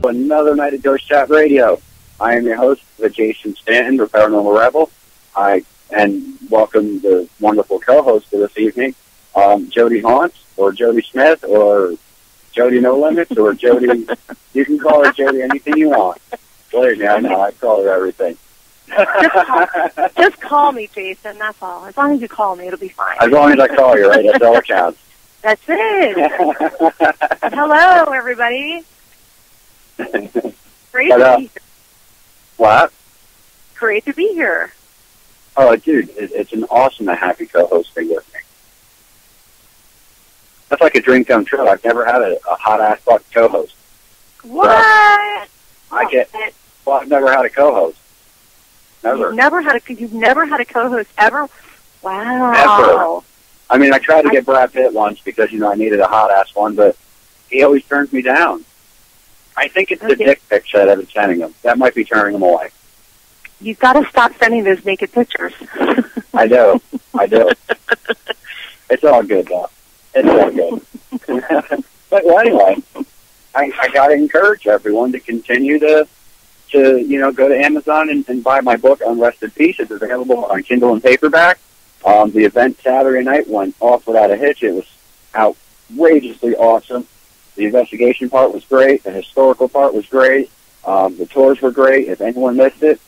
another night of Ghost Chat Radio. I am your host, the Jason Stanton, the Paranormal Rebel. And welcome the wonderful co-host of this evening, Jody Haunts, or Jody Smith, or Jody No Limits, or Jody, you can call her Jody anything you want. Believe me, I know, I call her everything. Just call me, Jason, that's all. As long as you call me, it'll be fine. As long as I call you, right? That's all that counts. That's it. Hello, everybody. Great to be here. What? Great to be here. Oh, dude, it's an awesome to have you co-hosting with me. That's like a dream come true. I've never had a hot-ass fuck co-host. What? I've never had a co-host. Never. You've never had a co-host ever? Wow. Ever. I mean, I tried to get Brad Pitt once because, I needed a hot-ass one, but he always turns me down. I think it's the dick pics that I've been sending him. That might be turning him away. You've got to stop sending those naked pictures. I do. It's all good, though. It's all good. But anyway, I got to encourage everyone to continue to go to Amazon and buy my book, Unrested Peace. It's available on Kindle and paperback. The event Saturday night went off without a hitch. It was outrageously awesome. The investigation part was great. The historical part was great. The tours were great. If anyone missed it,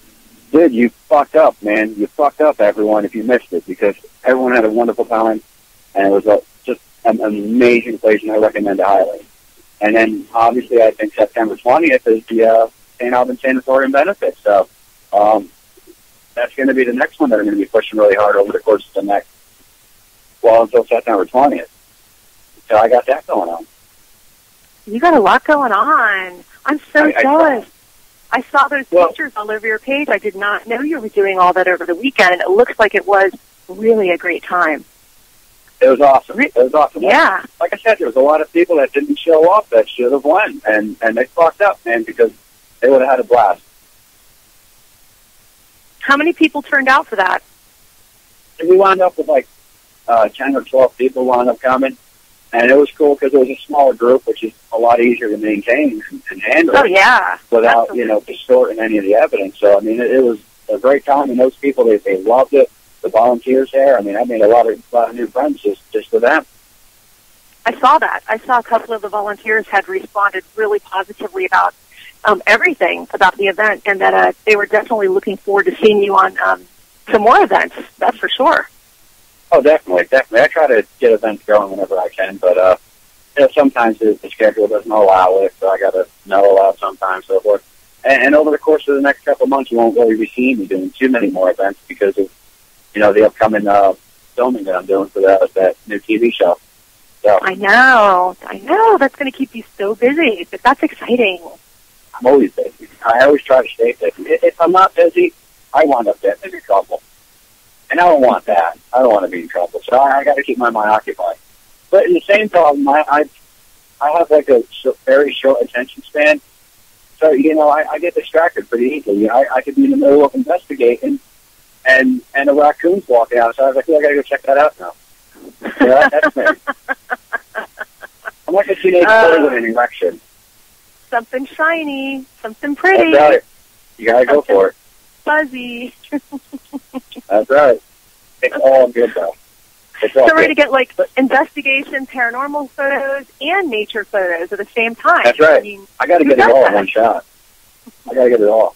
dude, you fucked up, man. You fucked up, everyone, if you missed it, because everyone had a wonderful time, and it was just an amazing place, and I recommend it highly. And then, obviously, I think September 20th is the St. Albans Sanatorium benefit. So that's going to be the next one that I'm going to be pushing really hard over the course of the next, until September 20th. So I got that going on. You got a lot going on. I'm so jealous. I saw those pictures all over your page. I did not know you were doing all that over the weekend, and it looks like it was really a great time. It was awesome. It was awesome. Yeah. Like I said, there was a lot of people that didn't show up that should have won, and they fucked up, man, because they would have had a blast. How many people turned out for that? And we wound up with 10 or 12 people wound up coming, and it was cool because it was a smaller group, which is a lot easier to maintain and handle. Oh, yeah. Without, distorting any of the evidence. So, I mean, it was a great time, and those people, they loved it. The volunteers there, I mean, I made a lot of new friends just with them. I saw that. I saw a couple of the volunteers had responded really positively about everything about the event, and that they were definitely looking forward to seeing you on some more events. That's for sure. Oh, definitely. I try to get events going whenever I can, but sometimes the schedule doesn't allow it, so I got to allow sometimes, so forth. And over the course of the next couple of months, you won't really be seeing me doing too many more events because of the upcoming filming that I'm doing for that new TV show. So I know. That's going to keep you so busy, but that's exciting. I'm always busy. I always try to stay busy. If I'm not busy, I wind up getting in trouble. And I don't want that. I don't want to be in trouble. So I got to keep my mind occupied. But in the same problem, I have a very short attention span. So, I get distracted pretty easily. I could be in the middle of investigating, and a raccoon's walking out. So I was like, I got to go check that out now. That's me. I'm like a teenage boy with an erection. Something shiny, something pretty. That's right. You got to go for it. Fuzzy. That's right. It's all good, though. So ready to get investigation, paranormal photos, and nature photos at the same time. That's right. I got to get it all in one shot. I got to get it all.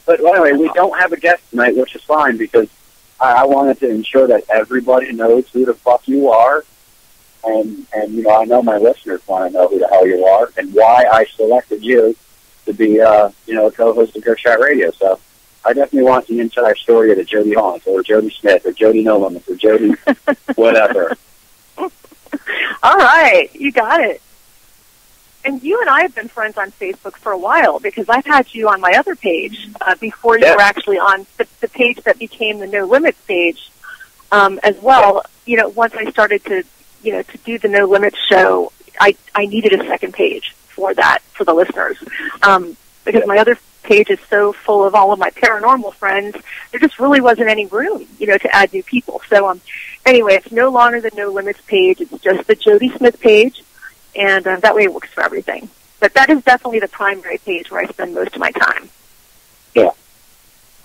But anyway, we don't have a guest tonight, which is fine because I wanted to ensure that everybody knows who the fuck you are, and I know my listeners want to know who the hell you are and why I selected you to be a co-host of Ghost Chat Radio. So I definitely want the inside story of the Jody Haunts or Jody Smith or Jody No Limits or Jody whatever. All right, you got it. And you and I have been friends on Facebook for a while because I've had you on my other page before you were actually on the page that became the No Limits page as well. Once I started to do the No Limits show, I needed a second page for that, for the listeners. Because my other page is so full of all of my paranormal friends, there just really wasn't any room, to add new people. So anyway, it's no longer the No Limits page. It's just the Jody Smith page. And that way it works for everything. But that is definitely the primary page where I spend most of my time. Yeah.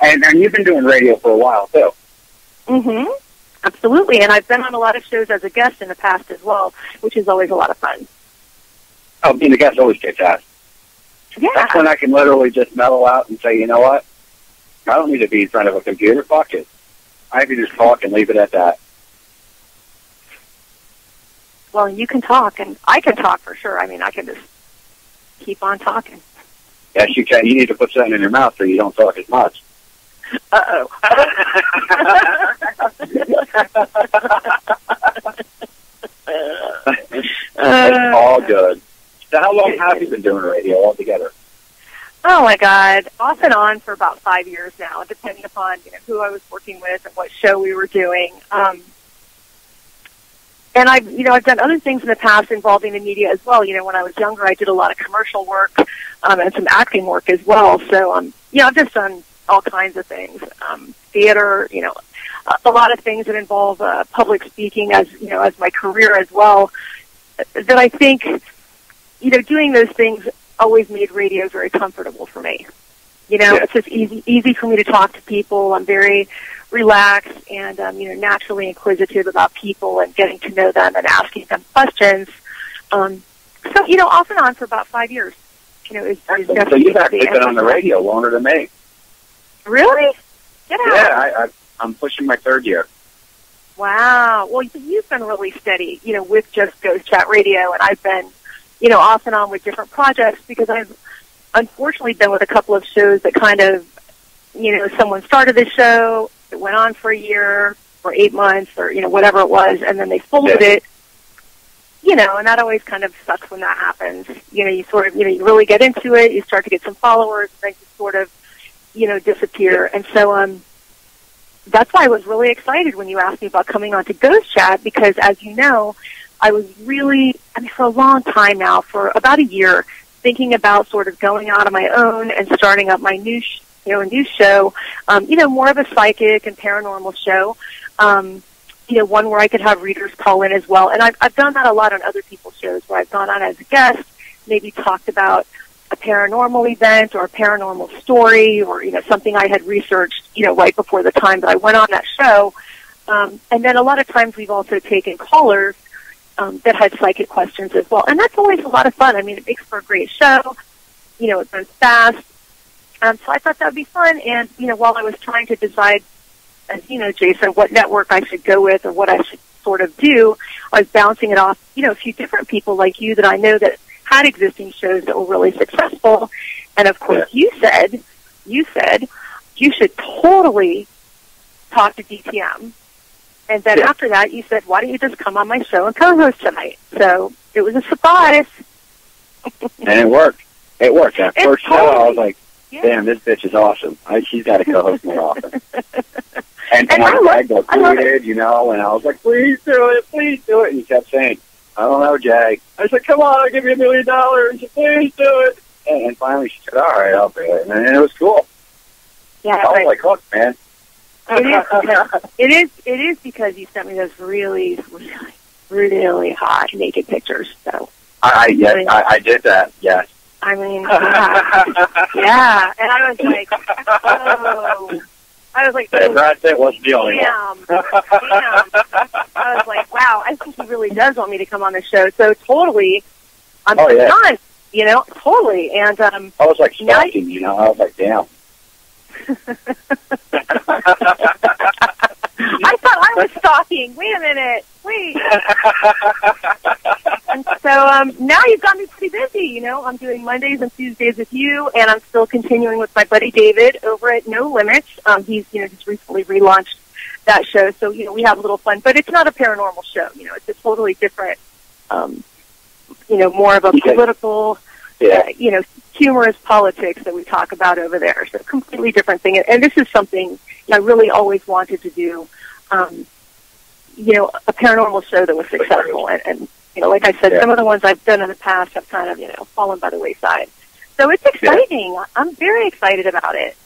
And you've been doing radio for a while, too. Mm-hmm. Absolutely. And I've been on a lot of shows as a guest in the past as well, which is always a lot of fun. Oh, being a guest always kicks ass. Yeah. That's when I can literally just mellow out and say, you know what? I don't need to be in front of a computer. Fuck it. I can just talk and leave it at that. Well, you can talk, and I can talk for sure. I mean, I can just keep on talking. Yes, you can. You need to put something in your mouth so you don't talk as much. Uh-oh. It's all good. So how long have you been doing radio altogether? Oh, my God. Off and on for about 5 years now, depending upon who I was working with and what show we were doing. And I've done other things in the past involving the media as well. When I was younger, I did a lot of commercial work and some acting work as well. So, I've just done all kinds of things. Theater, a lot of things that involve public speaking as my career as well. That I think, doing those things always made radio very comfortable for me. It's just easy for me to talk to people. I'm very relaxed and, naturally inquisitive about people and getting to know them and asking them questions. So, off and on for about 5 years. Is so you've actually been on the radio longer than me. Really? Get out. Yeah, I'm pushing my 3rd year. Wow. Well, you've been really steady, with just Ghost Chat Radio, and I've been, off and on with different projects because I've unfortunately been with a couple of shows that kind of, someone started the show, it went on for a year or 8 months or, whatever it was, and then they folded it, and that always kind of sucks when that happens. You sort of, you really get into it, you start to get some followers, and then you sort of, disappear. And so, that's why I was really excited when you asked me about coming on to Ghost Chat because, as you know, I was really, for a long time now, for about a year, thinking about sort of going out on my own and starting up my new, a new show, more of a psychic and paranormal show, one where I could have readers call in as well. And I've done that a lot on other people's shows where I've gone on as a guest, maybe talked about a paranormal event or a paranormal story or, something I had researched, right before the time that I went on that show. And then a lot of times we've also taken callers that had psychic questions as well. And that's always a lot of fun. I mean, it makes for a great show. It runs fast. So I thought that would be fun. And, while I was trying to decide, as you know, Jason, what network I should go with or what I should sort of do, I was bouncing it off, a few different people like you that I know that had existing shows that were really successful. And, of course, you said you should totally talk to DTM. And then after that, you said, why don't you just come on my show and co-host tonight? So it was a surprise. And it worked. It worked. That first show, I was like, damn, this bitch is awesome. She's got to co-host more often. And I got tweeted, and I was like, please do it. And he kept saying, I don't know, Jay. I said, come on, I'll give you $1 million. She said, please do it. And finally she said, all right, I'll do it. And it was cool. Yeah, I was like, hooked, man. It is because you sent me those really, really, really hot naked pictures. So I did that. Yes. I mean, yeah. And I was like, oh. I was like, that wasn't the only one. Damn. I was like, wow. I think he really does want me to come on the show. So totally, I'm done. Totally. And I was like stalking. I was like, damn. I thought I was stalking. Wait a minute. Wait. And so now you've got me pretty busy. I'm doing Mondays and Tuesdays with you, and I'm still continuing with my buddy David over at No Limits. He's just recently relaunched that show, so we have a little fun. But it's not a paranormal show. It's a totally different, more of a political, humorous politics that we talk about over there. So completely different thing. And this is something I really always wanted to do, a paranormal show that was successful. And like I said, some of the ones I've done in the past have kind of, fallen by the wayside. So it's exciting. Yeah. I'm very excited about it.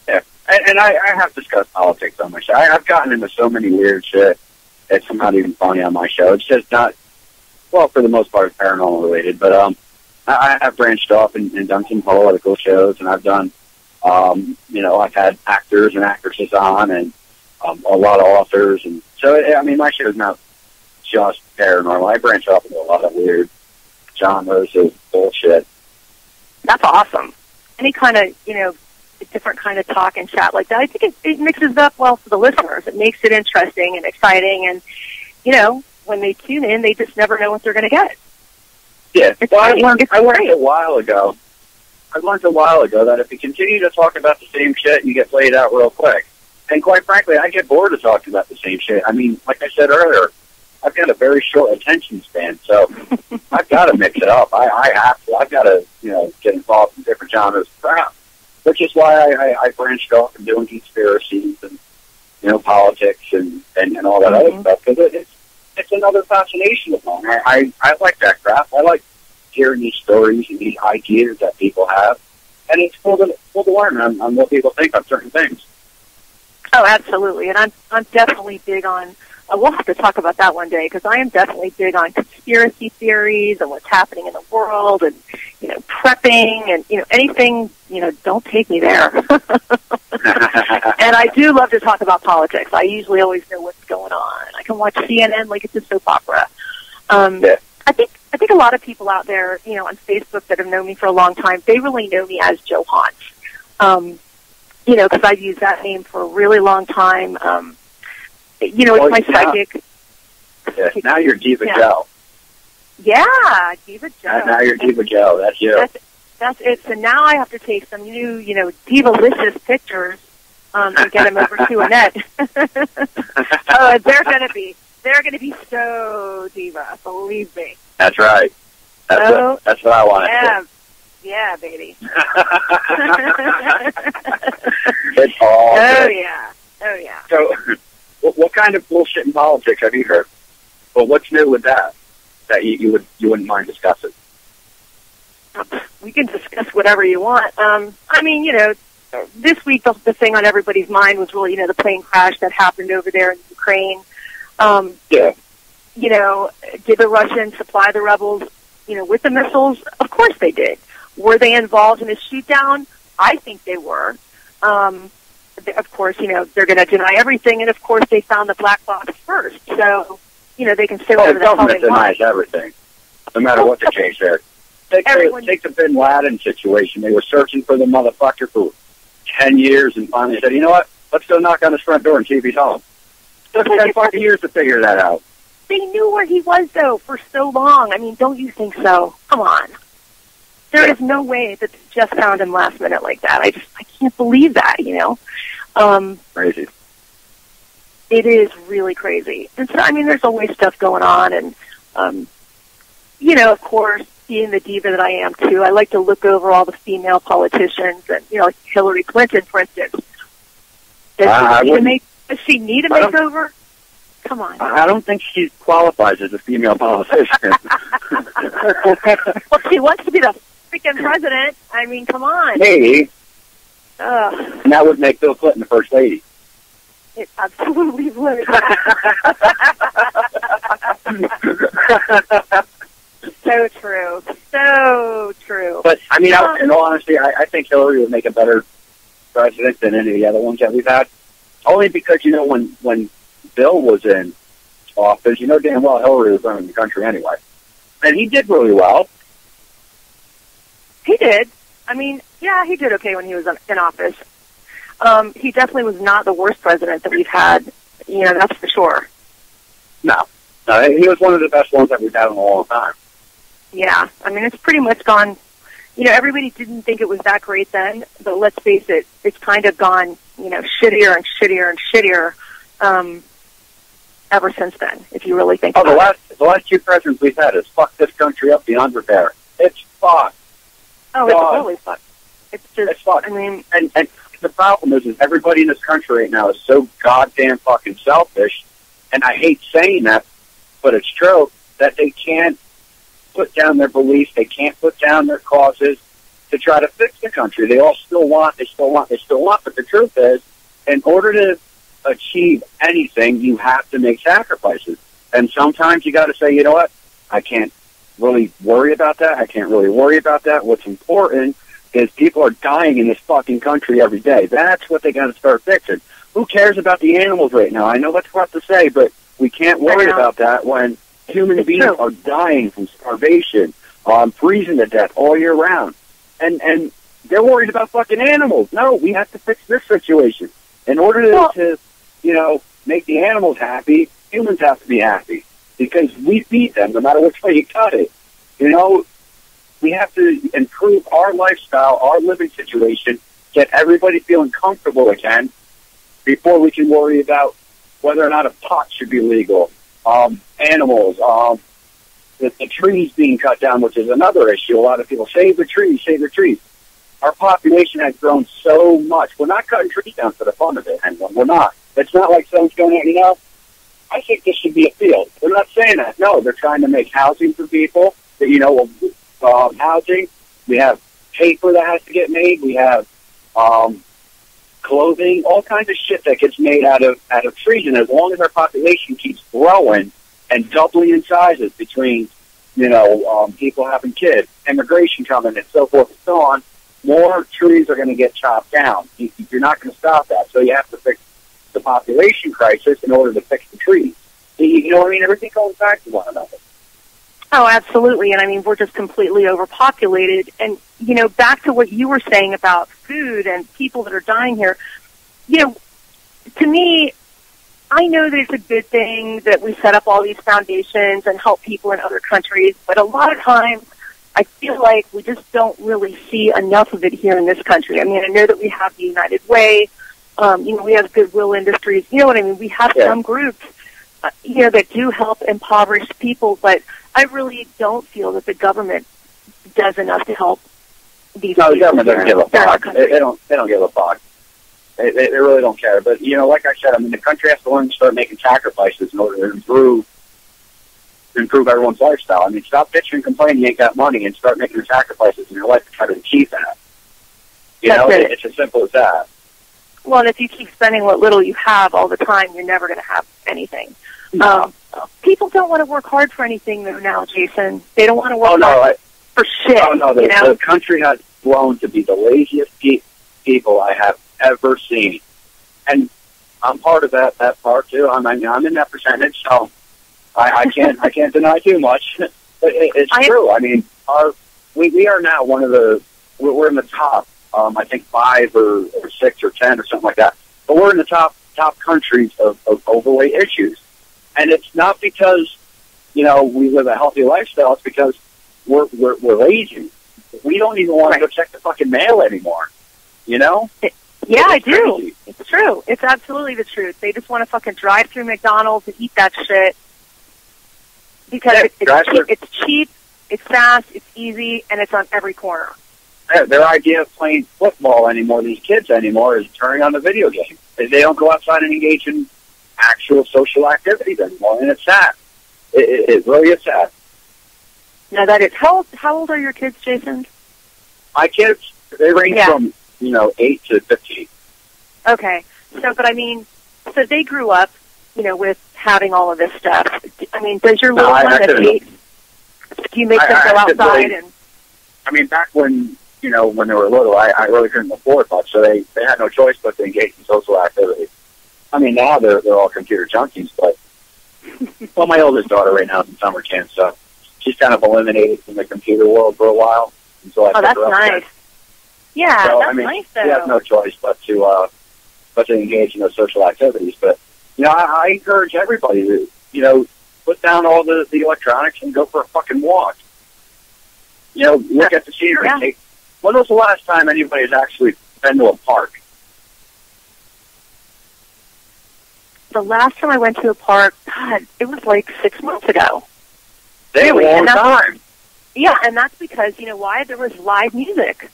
Yeah. And I have discussed politics on my show. I've gotten into so many weird shit. It's not even funny on my show. It's just not, well, for the most part, it's paranormal related. But I have branched off and done some political shows, and I've done, I've had actors and actresses on, and a lot of authors, and so I mean, my show is not just paranormal. I branch off into a lot of weird genres of bullshit. That's awesome. Any kind of, different kind of talk and chat like that, I think it mixes it up well for the listeners. It makes it interesting and exciting, and, when they tune in, they just never know what they're going to get. Yeah, well, I learned a while ago that if you continue to talk about the same shit, you get played out real quick. And quite frankly, I get bored of talking about the same shit. I mean, like I said earlier, I've got a very short attention span, so I've got to mix it up. I have to. I've got to, get involved in different genres of crap, which is why I branched off and doing conspiracies and, politics and all that other stuff, because it's another fascination of mine. I like that crap. I like hearing these stories and these ideas that people have, and it's cool to learn on what people think on certain things. Oh, absolutely, and I'm definitely big on. We'll have to talk about that one day, because I am definitely big on conspiracy theories and what's happening in the world, and prepping and anything. Don't take me there. And I do love to talk about politics. I usually always know what's going on. I can watch CNN like it's a soap opera. I think a lot of people out there, on Facebook that have known me for a long time, they really know me as Joe Haunt. Because I've used that name for a really long time. It's my psychic. Yeah, now you're Diva Joe. Yeah, Diva Joe. Now you're Diva Joe. That's you. That's it. So now I have to take some new, divalicious pictures to get them over to Annette. Oh, they're gonna be so diva. Believe me. That's right. That's what I want. Yeah. Yeah, baby. It's all good. Oh, yeah. So, what kind of bullshit in politics have you heard? Well, what's new with that you wouldn't mind discussing? We can discuss whatever you want. This week the thing on everybody's mind was really, the plane crash that happened over there in Ukraine. Yeah. Did the Russians supply the rebels, with the missiles? Of course they did. Were they involved in a shoot-down? I think they were. Of course, they're going to deny everything, and of course they found the black box first. So, they can say whatever the hell they want. The government denies everything, no matter what the case there. Take the Bin Laden situation. They were searching for the motherfucker for 10 years and finally said, you know what? Let's go knock on his front door and see if he's home. It took 10 fucking years to figure that out. They knew where he was, though, for so long. I mean, don't you think so? Come on. There is no way that they just found him last minute like that. I can't believe that, Crazy. It is really crazy. And so, there's always stuff going on. And, of course, being the diva that I am, too, I like to look over all the female politicians. And, like Hillary Clinton, for instance. Does she need a makeover? Come on. I don't think she qualifies as a female politician. Well, she wants to be the freaking president. Come on. Maybe. And that would make Bill Clinton the first lady. It absolutely would. So true. So true. But, in all honesty, I think Hillary would make a better president than any of the other ones that we've had. Only because, when Bill was in office, damn well Hillary was running the country anyway. And he did really well. He did. He did okay when he was in office. He definitely was not the worst president that we've had, that's for sure. No, he was one of the best ones that we've had in a long time. Yeah, it's pretty much gone, everybody didn't think it was that great then, but let's face it, it's kind of gone, shittier and shittier and shittier, ever since then, if you really think about it. The last two presidents we've had has fucked this country up beyond repair. It's fucked. Oh, it's totally fucked. It's just, it's fucked. And the problem is everybody in this country right now is so goddamn fucking selfish, and I hate saying that, but it's true, that they can't put down their beliefs, they can't put down their causes to try to fix the country. They all still want, but the truth is, in order to achieve anything, you have to make sacrifices. And sometimes you got to say, you know what, I can't really worry about that. I can't really worry about that. What's important is people are dying in this fucking country every day. That's what they got to start fixing. Who cares about the animals right now? I know that's hard to say, but we can't worry about that when human beings are dying from starvation, freezing to death all year round. And they're worried about fucking animals. No, we have to fix this situation. In order to make the animals happy, humans have to be happy because we feed them no matter which way you cut it. We have to improve our lifestyle, our living situation, get everybody feeling comfortable again before we can worry about whether or not a pot should be legal. Animals, the trees being cut down, which is another issue. A lot of people save the trees, save the trees. Our population has grown so much. We're not cutting trees down for the fun of it, and we're not. It's not like someone's going, I think this should be a field. They're not saying that. No, they're trying to make housing for people. Housing. We have paper that has to get made. We have clothing, all kinds of shit that gets made out of trees. And as long as our population keeps growing and doubling in sizes between, people having kids, immigration coming, and so forth and so on, more trees are going to get chopped down. You're not going to stop that. So you have to fix the population crisis in order to fix the trees. You know what I mean? Everything goes back to one another. Oh, absolutely. And I mean, we're just completely overpopulated. And, back to what you were saying about food and people that are dying here, to me, I know that it's a good thing that we set up all these foundations and help people in other countries, but a lot of times I feel like we just don't really see enough of it here in this country. I mean, I know that we have the United Way, we have Goodwill Industries, you know what I mean? We have some groups, that do help impoverished people, but I really don't feel that the government does enough to help these people. No, the government doesn't give a fuck. They don't give a fuck. They really don't care. But, like I said, the country has to learn to start making sacrifices in order to improve everyone's lifestyle. Stop bitching and complaining you ain't got money and start making sacrifices in your life to try to achieve that. It's as simple as that. Well, and if you keep spending what little you have all the time, you're never going to have anything. No. People don't want to work hard for anything though now, Jason. They don't want to work hard for shit. Oh, no, the country has grown to be the laziest people I have ever seen. And I'm part of that part, too. I'm in that percentage, so I can't deny too much. But it's true. We are now we're in the top, I think 5 or 6 or 10 or something like that. But we're in the top countries of overweight issues. And it's not because, we live a healthy lifestyle. It's because we're lazy. We don't even want to go check the fucking mail anymore, Yeah, I do. It's true. It's absolutely the truth. They just want to fucking drive through McDonald's and eat that shit because it's cheap, it's fast, it's easy, and it's on every corner. Yeah, their idea of playing football anymore, these kids anymore, is turning on the video game. They don't go outside and engage in actual social activities anymore, and it's sad. It really is sad. Now that is, how old are your kids, Jason? My kids, they range from 8 to 15. Okay, so so they grew up, with having all of this stuff. Does your little one at 8? Do you make them go outside and? Back when when they were little, I really couldn't afford much, so they had no choice but to engage in social activities. Now they're all computer junkies, but my oldest daughter right now is in summer camp, so she's kind of eliminated from the computer world for a while. Until I that's nice. Again. Yeah, so, that's nice though. We have no choice but to engage in those social activities. But I encourage everybody to put down all the electronics and go for a fucking walk. Look at the scenery. Yeah. When was the last time anybody has actually been to a park? The last time I went to a park, God, it was like 6 months ago. Really? A long time. Yeah, and that's because, why? There was live music.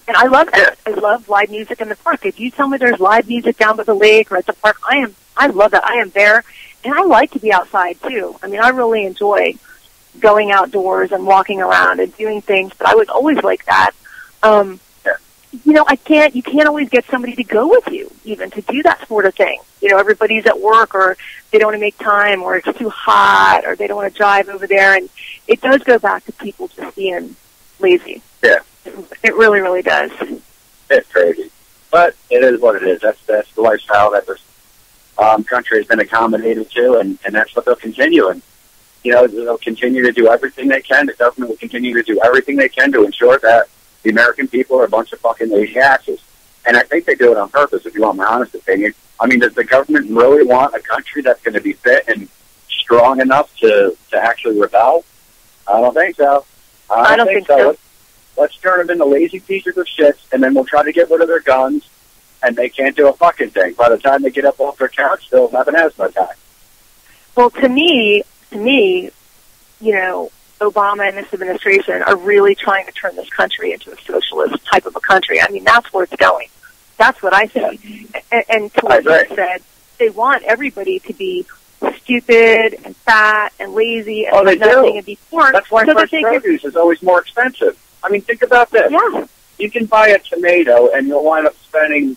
And I love that. Yeah. I love live music in the park. If you tell me there's live music down by the lake or at the park, I love that. I am there. And I like to be outside, too. I really enjoy going outdoors and walking around and doing things, but I was always like that. you can't always get somebody to go with you, even to do that sort of thing. Everybody's at work, or they don't want to make time, or it's too hot, or they don't want to drive over there. And it does go back to people just being lazy. Yeah. It really, really does. It's crazy. But it is what it is. That's the lifestyle that this country has been accommodated to, and that's what they'll continue. And, they'll continue to do everything they can. The government will continue to do everything they can to ensure that the American people are a bunch of fucking lazy asses. And I think they do it on purpose, if you want my honest opinion. I mean, does the government really want a country that's going to be fit and strong enough to actually rebel? I don't think so. I don't think so. Let's turn them into lazy pieces of shit, and then we'll try to get rid of their guns, and they can't do a fucking thing. By the time they get up off their couch, they'll have an asthma attack. Well, to me, Obama and this administration are really trying to turn this country into a socialist type of a country. I mean, that's where it's going. That's what I see. And to what you said, they want everybody to be stupid and fat and lazy and they nothing do. And be poor. That's why fresh produce is always more expensive. I mean, think about this. Yeah. You can buy a tomato, and you'll wind up spending,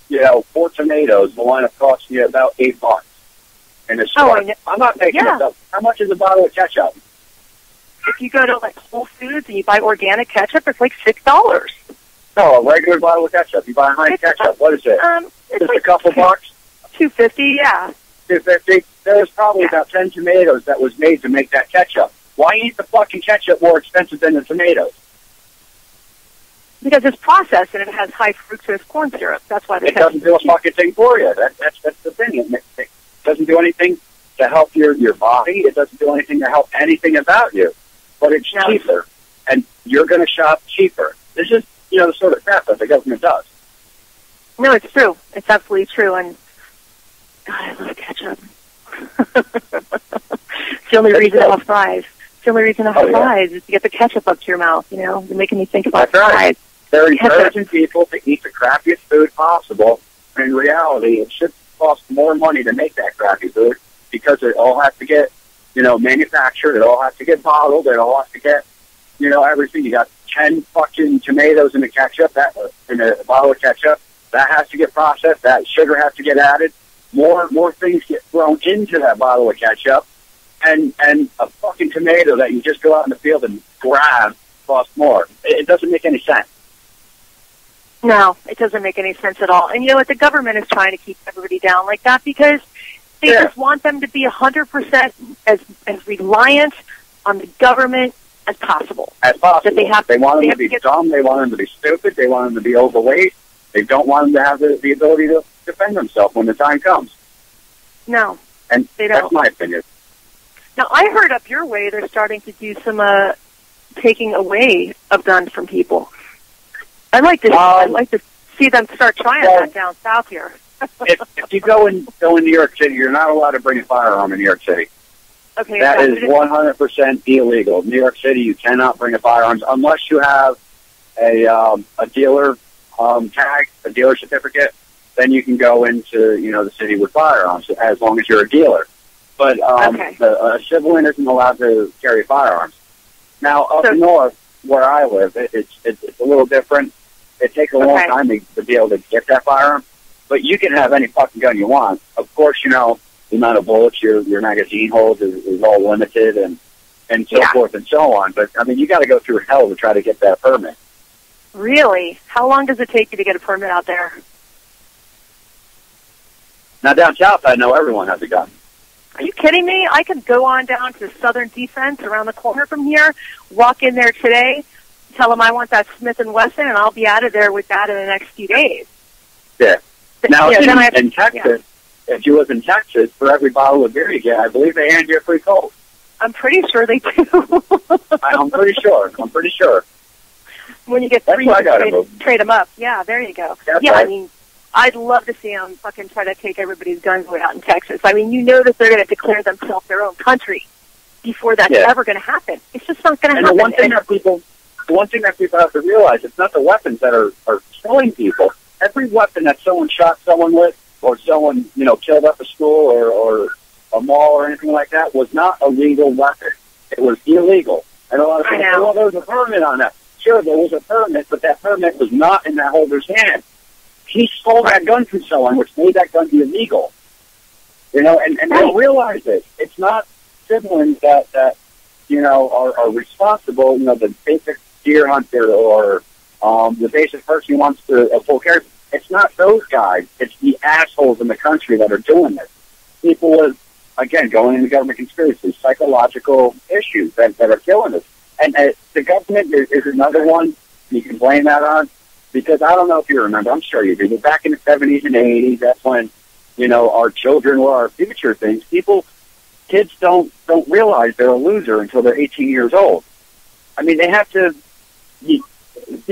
4 tomatoes will wind up costing you about $8 in a store. I'm not making this up. How much is a bottle of ketchup? If you go to Whole Foods and you buy organic ketchup, it's like $6. No, a regular bottle of ketchup. You buy Heinz ketchup. What is it? It's just like a couple bucks. $2.50. Yeah. $2.50. There was probably about 10 tomatoes that was made to make that ketchup. Why ain't the fucking ketchup more expensive than the tomatoes? Because it's processed and it has high fructose corn syrup. That's why it doesn't do a fucking thing for you. That's the thing. It doesn't do anything to help your body. It doesn't do anything to help anything about you. But it's cheaper, and you're going to shop cheaper. This is, the sort of crap that the government does. No, it's true. It's absolutely true. And God, I love ketchup. It's the only reason I have fries. It's the only reason I have fries is to get the ketchup up to your mouth. They're making me think about fries. They're encouraging people to eat the crappiest food possible. In reality, it should cost more money to make that crappy food because it all has to get, manufactured. It all has to get bottled. It all has to get, everything. You got 10 fucking tomatoes in a ketchup, in a bottle of ketchup. That has to get processed. That sugar has to get added. More things get thrown into that bottle of ketchup. And a fucking tomato that you just go out in the field and grab costs more. It doesn't make any sense. No, it doesn't make any sense at all. And you know what? The government is trying to keep everybody down like that because they just want them to be 100% as reliant on the government as possible. As possible. They want them to be dumb. They want them to be stupid. They want them to be overweight. They don't want them to have the ability to defend themselves when the time comes. No, and they don't. That's my opinion. Now, I heard up your way they're starting to do some taking away of guns from people. I'd like to see them start trying that down south here. if you go in New York City, you're not allowed to bring a firearm in New York City. Okay, that is 100% illegal. New York City, you cannot bring a firearms unless you have a dealer tag, a dealer certificate. Then you can go into the city with firearms as long as you're a dealer. But a civilian isn't allowed to carry firearms. Now up north, where I live, it's a little different. It takes a long time to be able to get that firearm, but you can have any fucking gun you want. Of course, the amount of bullets your magazine holds is all limited and so forth and so on. But I mean, you got to go through hell to try to get that permit. Really? How long does it take you to get a permit out there? Now down south, I know everyone has a gun. Are you kidding me? I could go on down to Southern Defense around the corner from here, walk in there today, tell them I want that Smith & Wesson, and I'll be out of there with that in the next few days. Yeah. Now, in Texas, if you live in Texas, for every bottle of beer you get, I believe they hand you a free Colt. I'm pretty sure they do. I'm pretty sure. When you get three, trade them up. Yeah, there you go. That's right. I mean, I'd love to see them fucking try to take everybody's guns away out in Texas. I mean, that they're going to declare themselves their own country before that's ever going to happen. It's just not going to happen. The one thing that people have to realize, it's not the weapons that are killing people. Every weapon that someone shot someone with, or someone killed up a school or a mall or anything like that, was not a legal weapon. It was illegal, and a lot of people say, "Well, there's a permit on that." sure, there was a permit, but that permit was not in that holder's hand. He stole that gun from someone, which made that gun be illegal. You know, and they don't realize this. It's not siblings that are responsible, the basic deer hunter or the basic person who wants to full care. It's not those guys. It's the assholes in the country that are doing this. People with, again, going into government conspiracies, psychological issues that are killing us. And the government is another one you can blame that on, because I don't know if you remember, I'm sure you do, but back in the 70s and 80s, that's when, our children were our future things. Kids don't realize they're a loser until they're 18 years old. I mean, they have to,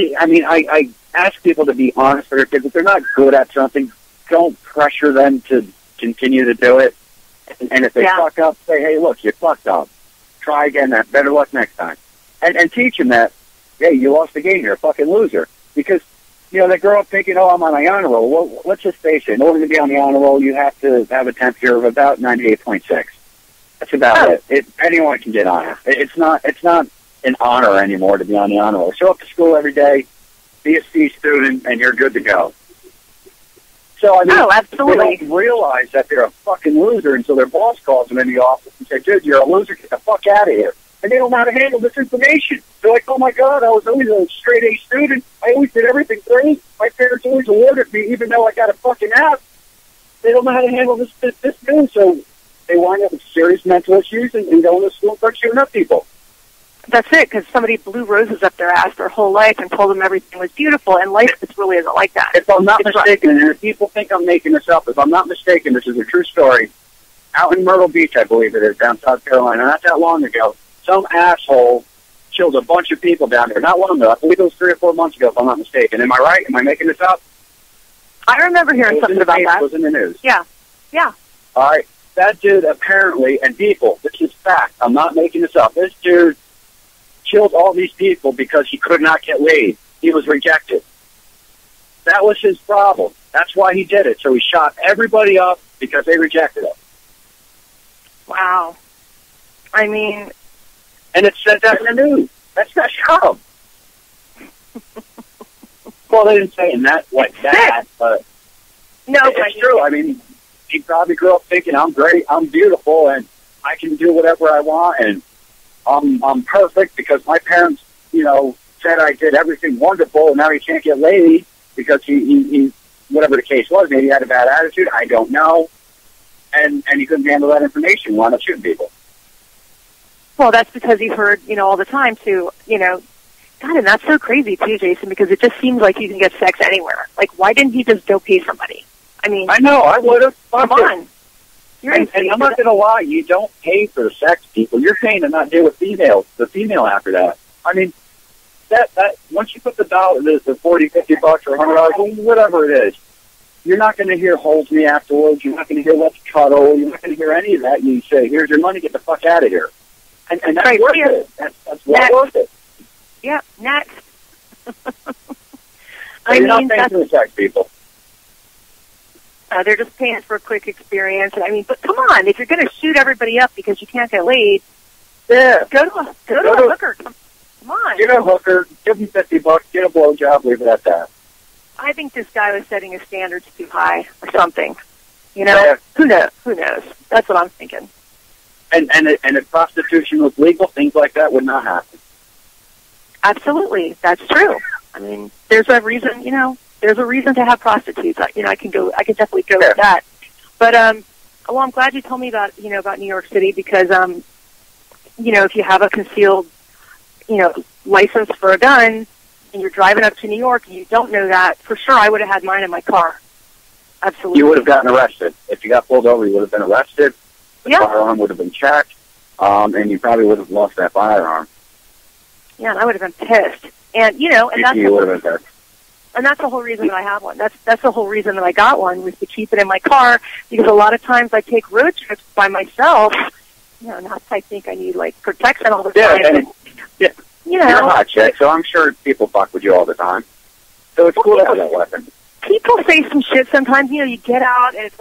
I ask people to be honest with their kids. If they're not good at something, don't pressure them to continue to do it. And if they fuck up, say, hey, look, you fucked up. Try again. Better luck next time. And teach them that, hey, you lost the game. You're a fucking loser. Because, they grow up thinking, oh, I'm on the honor roll. Well, let's just face it. In order to be on the honor roll, you have to have a temperature of about 98.6. That's about it. Anyone can get on it. It's not an honor anymore to be on the honor roll. Show up to school every day, be a C student, and you're good to go. So, absolutely. They don't realize that they're a fucking loser until their boss calls them in the office and says, dude, you're a loser, get the fuck out of here. And they don't know how to handle this information. They're like, oh my God, I was always a straight A student. I always did everything great. My parents always awarded me, even though I got a fucking F. They don't know how to handle this news, so they wind up with serious mental issues and going to school and start shooting up people. That's it, because somebody blew roses up their ass their whole life and told them everything was beautiful, and life just really isn't like that. If I'm not mistaken, and if people think I'm making this up, if I'm not mistaken, this is a true story. Out in Myrtle Beach, I believe it is, down South Carolina, not that long ago, some asshole killed a bunch of people down there. Not one of them, I believe it was 3 or 4 months ago, if I'm not mistaken. Am I right? Am I making this up? I remember hearing something about that. It was in the news. Yeah. All right. That dude apparently, and people, this is fact, I'm not making this up, this dude killed all these people because he could not get laid. He was rejected. That was his problem. That's why he did it. So he shot everybody up because they rejected him. Wow. I mean... And it said that in the news. That's not shot him. Well, they didn't say in that like that, but it's true. I mean, he probably grew up thinking, I'm great, I'm beautiful, and I can do whatever I want, and I'm perfect because my parents, said I did everything wonderful, and now he can't get laid because he whatever the case was, maybe he had a bad attitude, I don't know, and he couldn't handle that information, wound up shooting people. Well, that's because he heard, all the time too, God, and that's so crazy too, Jason, because it just seems like you can get sex anywhere. Like, why didn't he just go pay somebody? I mean... I know, I would have. Come on. And I'm not going to lie, you don't pay for the sex, people. You're paying to not deal with the female after that. I mean, that once you put the $40, $50 or $100, whatever it is, you're not going to hear hold me afterwards. You're not going to hear let's cuddle. You're not going to hear any of that. You say, here's your money, get the fuck out of here. And that's worth it. That's well worth it. Yeah, next. You're not paying for the sex, people. They're just paying for a quick experience. But come on, if you're going to shoot everybody up because you can't get laid, go to a hooker. Come on. Get a hooker, give them $50, get a blowjob, leave it at that. I think this guy was setting his standards too high or something. Yeah. Who knows? That's what I'm thinking. And if prostitution was legal, things like that would not happen. Absolutely, that's true. I mean, there's a reason. There's a reason to have prostitutes. I can definitely go with that. But I'm glad you told me about about New York City because if you have a concealed license for a gun and you're driving up to New York and you don't know that, for sure I would have had mine in my car. Absolutely. You would have gotten arrested. If you got pulled over, you would have been arrested. The firearm would have been checked, and you probably would have lost that firearm. Yeah, and I would have been pissed. And you would have been pissed. And that's the whole reason that I have one. That's the whole reason that I got one, was to keep it in my car, because a lot of times I take road trips by myself. Not that I think I need protection all the time. You're a hot chick, so I'm sure people fuck with you all the time. So it's cool to have that weapon. People say some shit sometimes. You get out and it's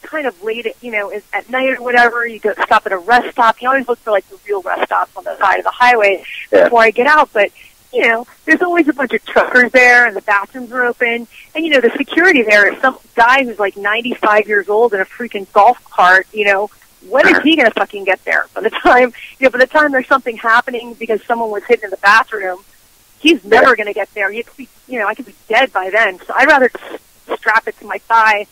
kind of late at night or whatever. You go stop at a rest stop. You always look for the real rest stops on the side of the highway before I get out. But there's always a bunch of truckers there, and the bathrooms are open. And, the security there is some guy who's like 95 years old in a freaking golf cart, when is he going to fucking get there? By the time there's something happening because someone was hidden in the bathroom, he's never going to get there. I could be dead by then. So I'd rather just strap it to my thigh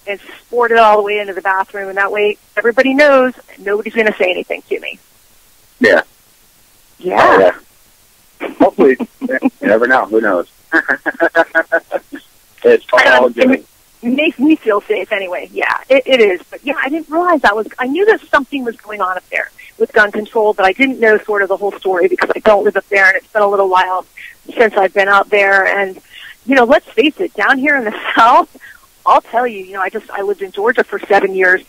and sport it all the way into the bathroom, and that way everybody knows nobody's going to say anything to me. Yeah. Yeah. Oh, yeah. Hopefully, you never know. Who knows? It's all good. It makes me feel safe anyway. Yeah, it is. But yeah, I didn't realize I knew that something was going on up there with gun control, but I didn't know sort of the whole story because I don't live up there, and it's been a little while since I've been out there. And, let's face it, down here in the South, I'll tell you, I lived in Georgia for 7 years.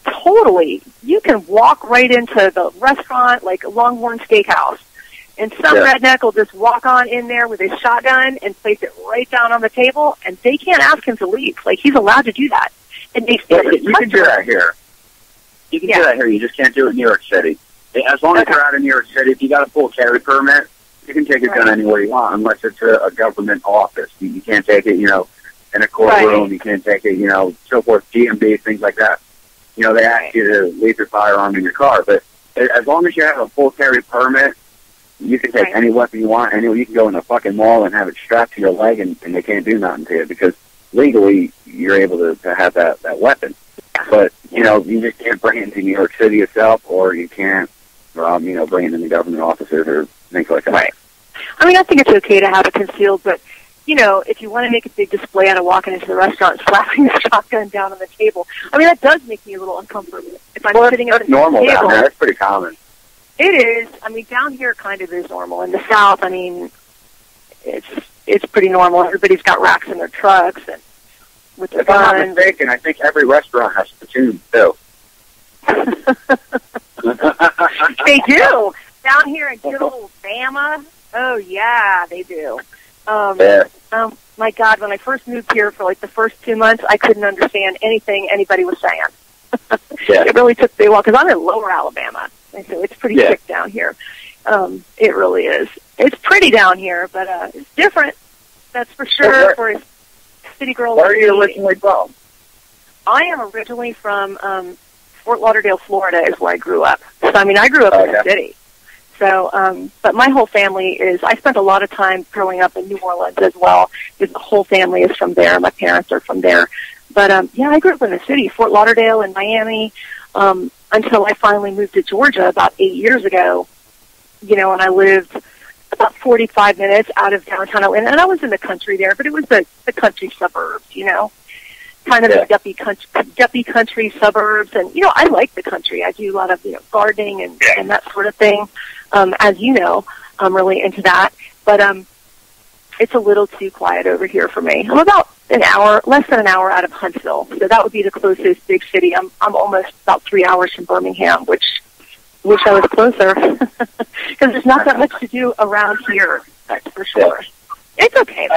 Totally. You can walk right into the restaurant, like Longhorn Steakhouse, and some redneck will just walk on in there with his shotgun and place it right down on the table, and they can't ask him to leave. Like, he's allowed to do that. And they you can do that here. You can do that here. You just can't do it in New York City. As long as you're out of New York City, if you got a full carry permit, you can take a gun anywhere you want, unless it's a government office. You can't take it, in a courtroom. Right. You can't take it, so forth, DMV, things like that. They ask you to leave your firearm in your car. But as long as you have a full carry permit, you can take any weapon you want. You can go in a fucking mall and have it strapped to your leg, and they can't do nothing to it because legally you're able to have that weapon. But, you just can't bring it into New York City itself, or you can't, bring it in the government offices or things like that. Right. I mean, I think it's okay to have it concealed, but, if you want to make a big display out of walking into the restaurant and slapping the shotgun down on the table, I mean, that does make me a little uncomfortable. If I'm sitting at the normal table, down there. That's pretty common. It is. I mean, down here kind of is normal. In the South, I mean, it's pretty normal. Everybody's got racks in their trucks and with their guns. If I'm not mistaken, I think every restaurant has platoons, too. They do. Down here in good old Bama, oh, yeah, they do. My God, when I first moved here for like the first 2 months, I couldn't understand anything anybody was saying. It really took me a while because I'm in lower Alabama, and so it's pretty thick down here. It really is. It's pretty down here, but it's different. That's for sure. For a city girl. Where are you originally from? I am originally from Fort Lauderdale, Florida, is where I grew up. So I mean, I grew up in the city. So, but my whole family is. I spent a lot of time growing up in New Orleans as well. Because the whole family is from there. My parents are from there. But I grew up in the city, Fort Lauderdale and Miami, until I finally moved to Georgia about 8 years ago. And I lived about 45 minutes out of downtown Atlanta, and I was in the country there, but it was the country suburbs, kind of the yuppie country suburbs, and I like the country. I do a lot of gardening and that sort of thing. As you know, I'm really into that, but it's a little too quiet over here for me. I'm about less than an hour out of Huntsville, so that would be the closest big city. I'm almost about 3 hours from Birmingham, which wish I was closer, because there's not that much to do around here, that's for sure. It's okay.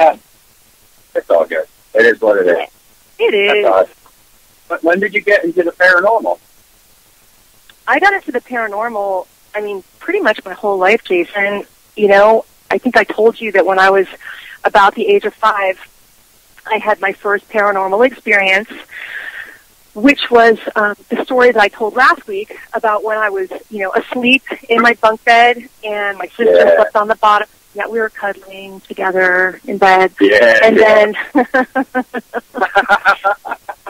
It's all good. It is what it is. It is. But when did you get into the paranormal? I got into the paranormal, I mean, pretty much my whole life, Jason. I think I told you that when I was about the age of 5, I had my first paranormal experience, which was the story that I told last week about when I was, asleep in my bunk bed, and my sister slept on the bottom. Yeah, we were cuddling together in bed. Then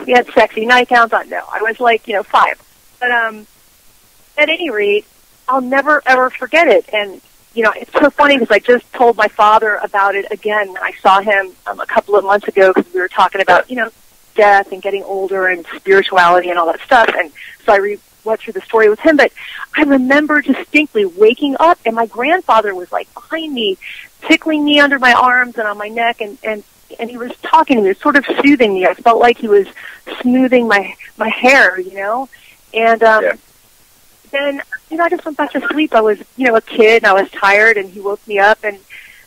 we had sexy nightgowns on. No, I was like, 5. But at any rate, I'll never, ever forget it. And, it's so funny because I just told my father about it again when I saw him a couple of months ago because we were talking about, death and getting older and spirituality and all that stuff. And so I went through the story with him. But I remember distinctly waking up, and my grandfather was, like, behind me, tickling me under my arms and on my neck, and he was talking to me, sort of soothing me. I felt like he was smoothing my hair, And then, I just went back to sleep. I was, a kid, and I was tired, and he woke me up, and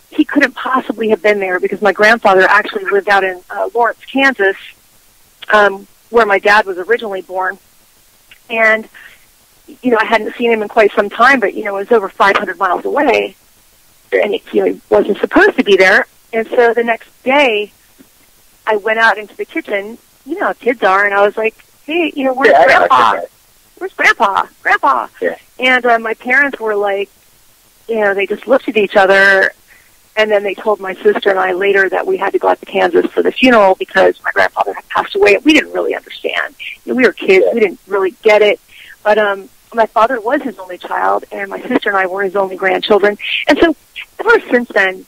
he couldn't possibly have been there because my grandfather actually lived out in Lawrence, Kansas, where my dad was originally born. And, I hadn't seen him in quite some time, but, it was over 500 miles away. and it wasn't supposed to be there. And so the next day, I went out into the kitchen, you know how kids are, and I was like, hey, where's Grandpa? Where's Grandpa? Grandpa? Yeah. And my parents were like, they just looked at each other, and then they told my sister and I later that we had to go out to Kansas for the funeral because my grandfather had passed away. We didn't really understand. We were kids. We didn't really get it. But my father was his only child, and my sister and I were his only grandchildren. And so ever since then,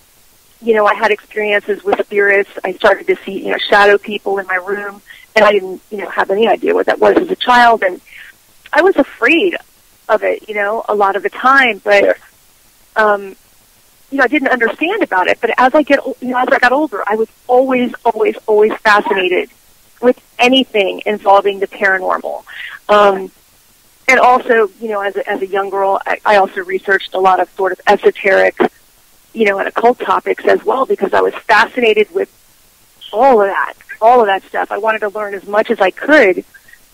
I had experiences with spirits. I started to see, shadow people in my room, and I didn't, have any idea what that was as a child. And I was afraid of it, a lot of the time. But, I didn't understand about it. But as I got older, I was always, always, always fascinated with anything involving the paranormal. And also, as a young girl, I also researched a lot of sort of esoteric, and occult topics as well, because I was fascinated with all of that stuff. I wanted to learn as much as I could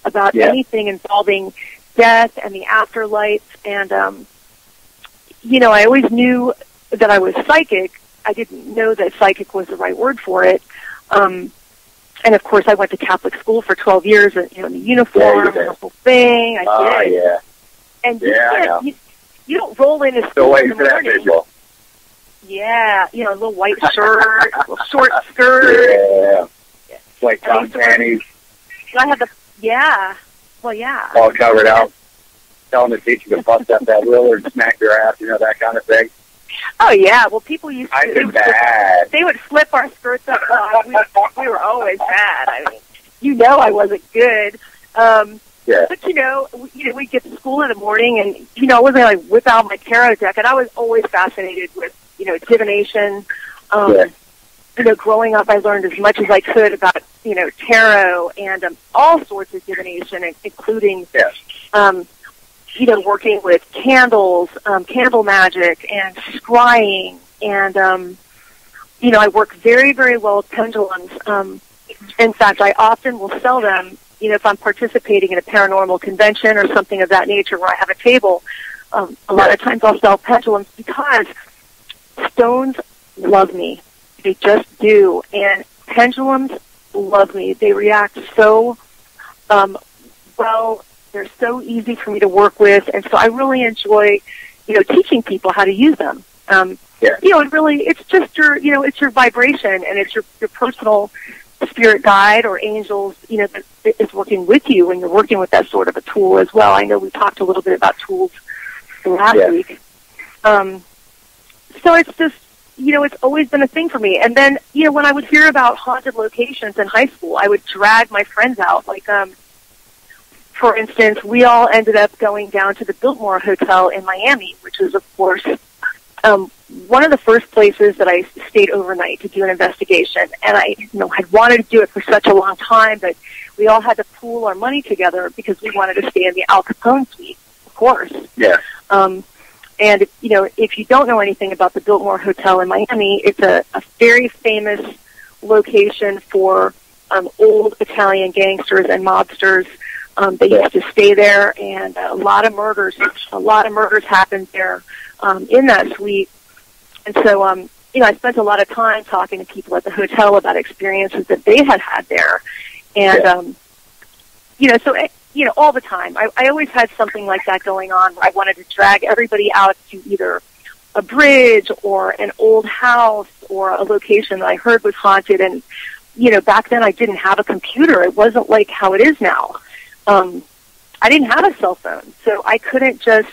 about anything involving death and the afterlife. And, I always knew that I was psychic. I didn't know that psychic was the right word for it. And of course, I went to Catholic school for 12 years, in the uniform, and the whole thing. I did. Yeah. And you don't roll into school in the morning. Visual. Yeah, a little white shirt, a little short skirt. Yeah. White top panties. I had all covered out. Telling the teacher to bust up that wheel or smack your ass, that kind of thing. Oh, yeah. Well, people used to... I did bad. They would flip our skirts up. We were always bad. I mean, I wasn't good. But, we'd get to school in the morning, and, I wasn't going to whip out my tarot deck, and I was always fascinated with, divination. Growing up, I learned as much as I could about, tarot and all sorts of divination, including... working with candles, candle magic, and scrying, and, I work very, very well with pendulums. In fact, I often will sell them, if I'm participating in a paranormal convention or something of that nature where I have a table. A lot of times I'll sell pendulums because stones love me. They just do. And pendulums love me. They react so well. They're so easy for me to work with, and so I really enjoy, teaching people how to use them. It's just your, it's your vibration, and it's your personal spirit guide or angels, that is working with you when you're working with that sort of a tool as well. I know we talked a little bit about tools last week. So it's just, it's always been a thing for me. And then, when I would hear about haunted locations in high school, I would drag my friends out, for instance, we all ended up going down to the Biltmore Hotel in Miami, which is, of course, one of the first places that I stayed overnight to do an investigation. And I, had wanted to do it for such a long time, but we all had to pool our money together because we wanted to stay in the Al Capone suite, of course. Yeah. And, if you don't know anything about the Biltmore Hotel in Miami, it's a very famous location for old Italian gangsters and mobsters. They used to stay there, and a lot of murders happened there in that suite. And so, I spent a lot of time talking to people at the hotel about experiences that they had there. And, all the time. I always had something like that going on where I wanted to drag everybody out to either a bridge or an old house or a location that I heard was haunted. And, back then I didn't have a computer. It wasn't like how it is now. I didn't have a cell phone, so I couldn't just,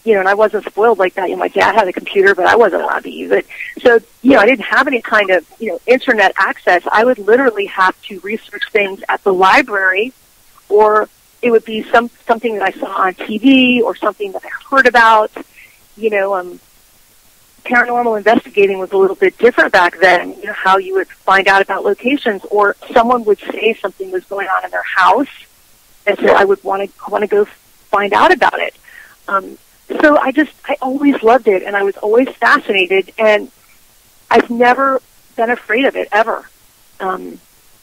and I wasn't spoiled like that. My dad had a computer, but I wasn't allowed to use it. So, I didn't have any kind of, internet access. I would literally have to research things at the library, or it would be something that I saw on TV or something that I heard about. Paranormal investigating was a little bit different back then, how you would find out about locations, or someone would say something was going on in their house. And so I would want to go find out about it. So I always loved it, and I was always fascinated, and I've never been afraid of it, ever.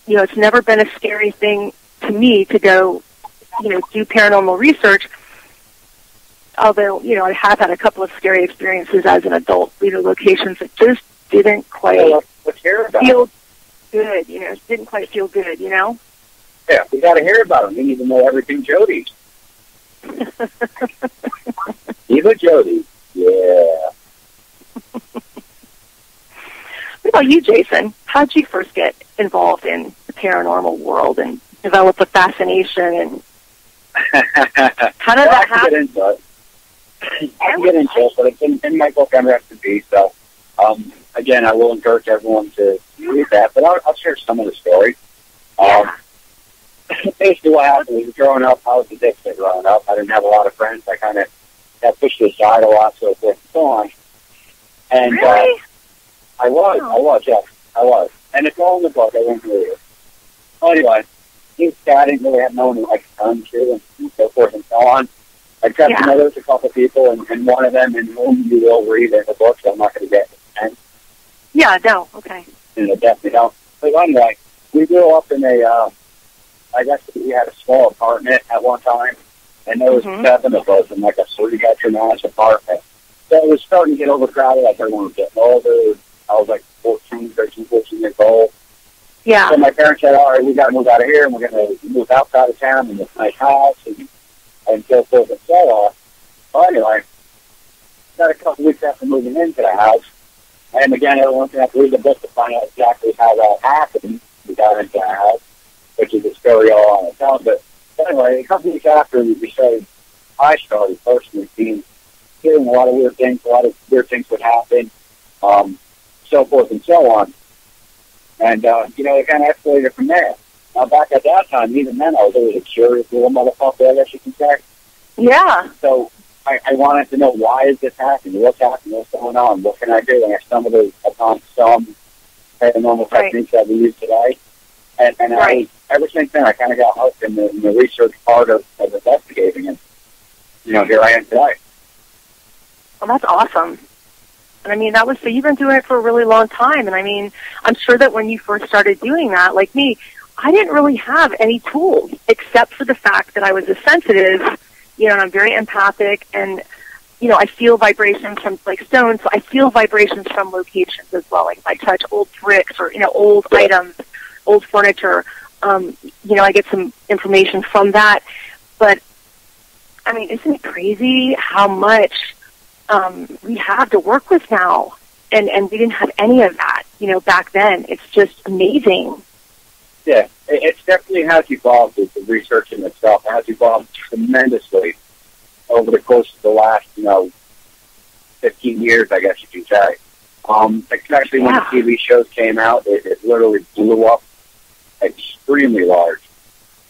It's never been a scary thing to me to go, do paranormal research. although, you know, I have had a couple of scary experiences as an adult, you know, locations that just didn't quite feel good, you know, didn't quite feel good, you know? Yeah, we got to hear about them. We need to know everything Jody's. Eva Jody, yeah. What about you, Jason? How did you first get involved in the paranormal world and develop a fascination? And how did that happen? I can get into it, but it's in my book on Rest in Peace. So, again, I will encourage everyone to read that, but I'll share some of the story. Basically, what happened was growing up, I was addicted growing up. I didn't have a lot of friends. I kind of got pushed aside a lot, so forth and so on. And really? I was. And it's all in the book. I went through it. Well, anyway, I didn't really have no one like friends too, and so forth and so on. I got to know there's a couple people, and one of them, and whom you will read in the book, so I'm not going to get it. Yeah, no, okay. And I definitely don't. But anyway, we grew up in I guess we had a small apartment at one time, and there was 7 of us in like a 3-bedroom ass apartment. So it was starting to get overcrowded as everyone was getting older. I was like 14 years old. Yeah. So my parents said, all right, we got to move out of here, and we're going to move outside of town in this nice house, and so forth and so on. Well, anyway, got a couple weeks after moving into the house, and again, everyone's going to have to read the book to find out exactly how that happened. We got into the house, which is a story all on its own. But anyway, a couple weeks after I started personally hearing a lot of weird things. A lot of weird things would happen, so forth and so on. And, you know, it kind of escalated from there. Now, back at that time, even then, I was always a curious little motherfucker, I guess you can say. Yeah. So I wanted to know, why is this happening? What's happening? What's going on? What can I do? And I stumbled upon some paranormal techniques that we use today. And ever since then, I kind of got hooked in the research part of investigating. And, you know, here I am today. Well, that's awesome. And I mean, so you've been doing it for a really long time. And I mean, I'm sure that when you first started doing that, like me, I didn't really have any tools except for the fact that I was a sensitive, you know, and I'm very empathic, and, you know, I feel vibrations from, like, stones, so I feel vibrations from locations as well. Like, if I touch old bricks or, you know, old items, old furniture, you know, I get some information from that. But, I mean, isn't it crazy how much we have to work with now? And we didn't have any of that, you know, back then. It's just amazing. Yeah, it's definitely has evolved with the research in itself. It has evolved tremendously over the course of the last, you know, 15 years, I guess you could say. Especially when the TV shows came out, it literally blew up extremely large.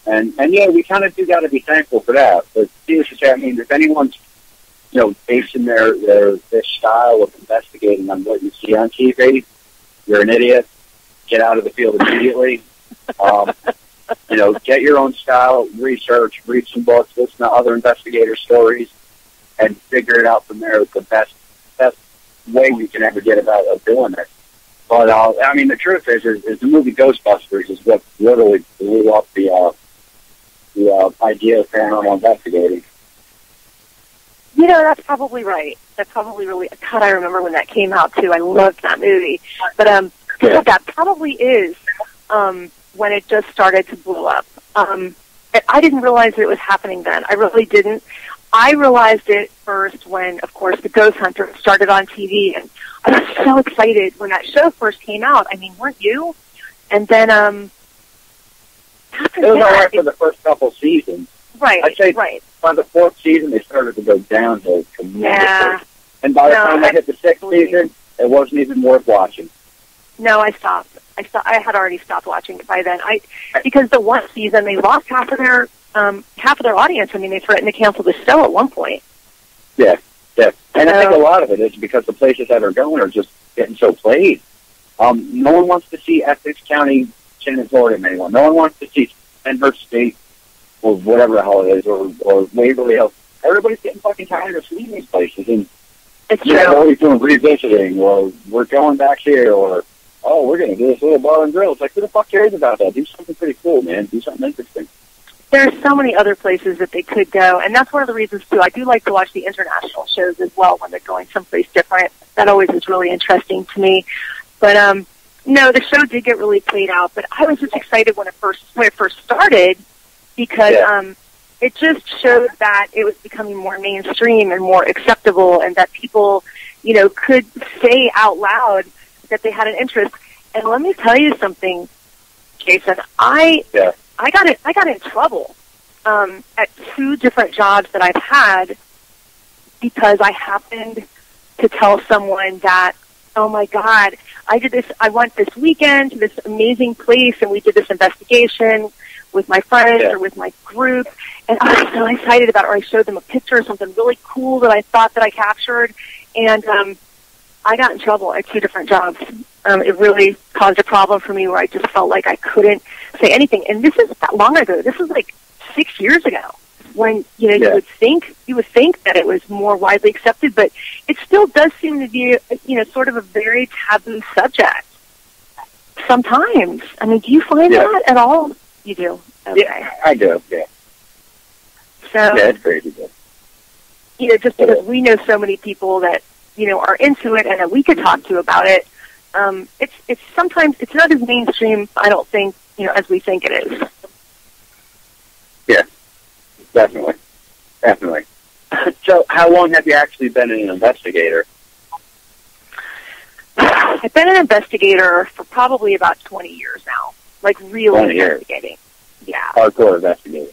And yeah, we kind of do got to be thankful for that. But seriously, I mean, if anyone's, you know, basing their style of investigating on what you see on TV, you're an idiot. Get out of the field immediately. You know, get your own style, research, read some books, listen to other investigator stories, and figure it out from there. It's the best way you can ever get about doing it. But I mean, the truth is the movie Ghostbusters is what literally blew up the idea of paranormal investigating. You know, that's probably right. That's probably really. God, I remember when that came out too. I loved that movie. But that probably is when it just started to blow up. And I didn't realize that it was happening then. I really didn't. I realized it first when, of course, The Ghost Hunter started on TV, and I was so excited when that show first came out. I mean, weren't you? And then, it was all right for the first couple seasons. Right, I'd say right. By the 4th season, they started to go downhill tremendously. Yeah. And by the time I hit the 6th season, it wasn't even worth watching. No, I stopped. I had already stopped watching it by then. Because the one season they lost half of their audience. I mean, they threatened to cancel the show at one point. Yeah. And I think a lot of it is because the places that are going are just getting so played. No one wants to see Essex County Sanatorium anymore. No one wants to see Sandhurst State or whatever the hell it is, or Waverly Hills. Everybody's getting fucking tired of seeing these places. And they're always doing revisiting, or we're going back here, or we're going to do this little bar and grill. It's like, who the fuck cares about that? Do something pretty cool, man. Do something interesting. there are so many other places that they could go, and that's one of the reasons, too. I do like to watch the international shows as well when they're going someplace different. That always is really interesting to me. But, no, the show did get really played out, but I was just excited when it first started because it just showed that it was becoming more mainstream and more acceptable, and that people, you know, could say out loud that they had an interest. And let me tell you something, Jason. I got in trouble at 2 different jobs that I've had because I happened to tell someone that, oh my God, I went this weekend to this amazing place and we did this investigation with my friends or with my group, and I was so excited about it, or I showed them a picture of something really cool that I thought that I captured, and I got in trouble at 2 different jobs. It really caused a problem for me where I just felt like I couldn't say anything. And this is that long ago. This was like 6 years ago when, you know, you would think that it was more widely accepted, but it still does seem to be, you know, sort of a very taboo subject sometimes. I mean, do you find that at all? You do? Okay. Yeah, I do, yeah. So, yeah, it's crazy, but you know, just because we know so many people that, you know, are into it and that we could talk to about it, it's sometimes, it's not as mainstream, I don't think, you know, as we think it is. Yeah, definitely. Definitely. So, how long have you actually been an investigator? I've been an investigator for probably about 20 years now. Like, really investigating. Yeah. Hardcore investigator.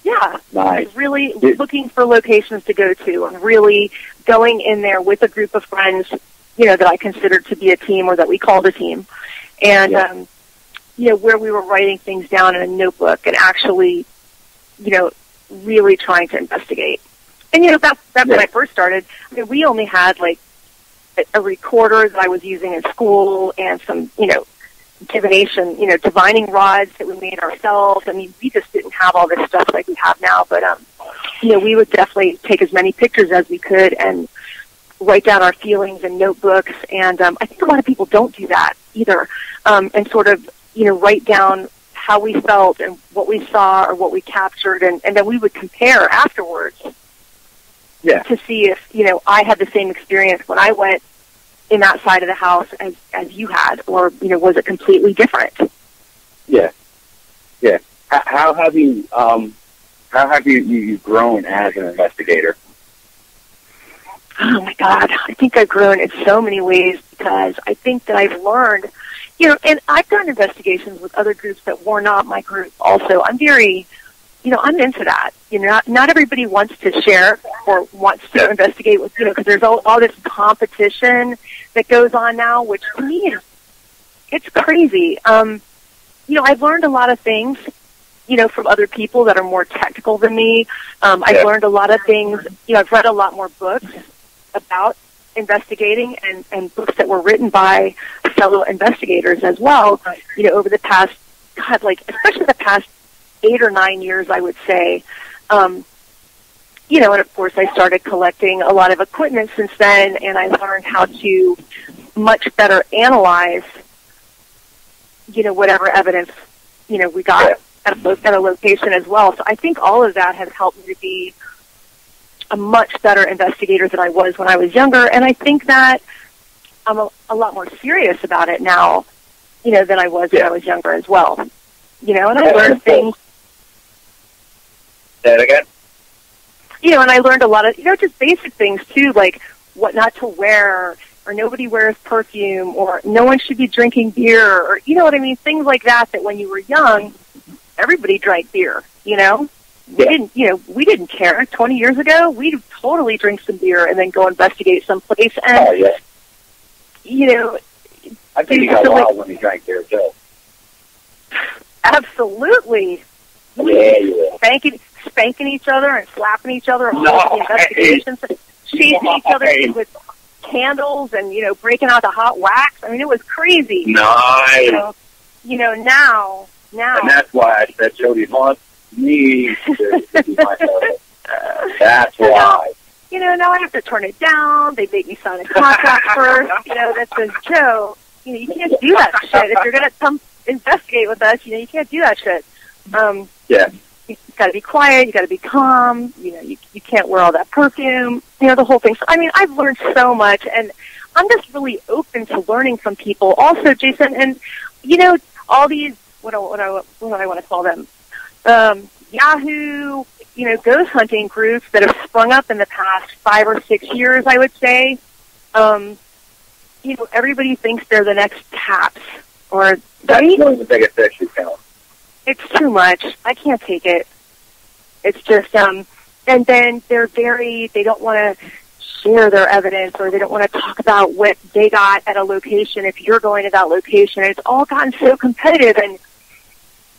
Yeah. Nice. Like really looking for locations to go to and really going in there with a group of friends, you know, that I considered to be a team or that we called a team. And, you know, where we were writing things down in a notebook and actually, you know, really trying to investigate. And, you know, that's when I first started. I mean, we only had, like, a recorder that I was using in school and some, you know, divination, you know, divining rods that we made ourselves. I mean, we just didn't have all this stuff like we have now, but, you know, we would definitely take as many pictures as we could and write down our feelings in notebooks. And I think a lot of people don't do that either, and sort of, you know, write down how we felt and what we saw or what we captured, and then we would compare afterwards to see if, you know, I had the same experience when I went in that side of the house as you had, or, you know, was it completely different? Yeah. Yeah. How have you grown as an investigator? Oh my God, I think I've grown in so many ways because I think that I've learned, you know, and I've done investigations with other groups that were not my group also. I'm very, you know, I'm into that. You know, not everybody wants to share or wants to investigate with, you know, because there's all this competition that goes on now, which to me is, it's crazy. You know, I've learned a lot of things, you know, from other people that are more technical than me. I've learned a lot of things, you know, I've read a lot more books about investigating and books that were written by fellow investigators as well, you know, over the past, God, like, especially the past 8 or 9 years, I would say. You know, and of course I started collecting a lot of equipment since then, and I learned how to much better analyze, you know, whatever evidence, you know, we got at a location as well. So I think all of that has helped me to be a much better investigator than I was when I was younger, and I think that I'm a lot more serious about it now, you know, than I was when I was younger as well. You know, and I learned things. Say it again? You know, and I learned a lot of, you know, just basic things, too, like what not to wear, or nobody wears perfume, or no one should be drinking beer, or, you know what I mean, things like that when you were young, everybody drank beer, you know? We didn't care. 20 years ago, we'd totally drink some beer and then go investigate someplace, and, you know. I think you got wild when you drank beer, too. Absolutely. Spanking each other and slapping each other, all the investigations, chasing each other with candles and, you know, breaking out the hot wax. I mean, it was crazy. Nice. You know, now. And that's why I said Jody wants me to be my husband. That's why. You know, now I have to turn it down. They make me sign a contract first. You know, that says, Joe, you know, you can't do that shit. If you're going to come investigate with us, you know, you can't do that shit. Yeah. You got to be quiet. You got to be calm. You know, you can't wear all that perfume. You know, the whole thing. So, I mean, I've learned so much, and I'm just really open to learning from people. Also, Jason, and you know, all these what do I want to call them? Yahoo, you know, ghost hunting groups that have sprung up in the past 5 or 6 years, I would say. You know, everybody thinks they're the next Taps, or that's really the biggest issue, Cal. It's too much. I can't take it. It's just, and then they don't want to share their evidence, or they don't want to talk about what they got at a location if you're going to that location. And it's all gotten so competitive, and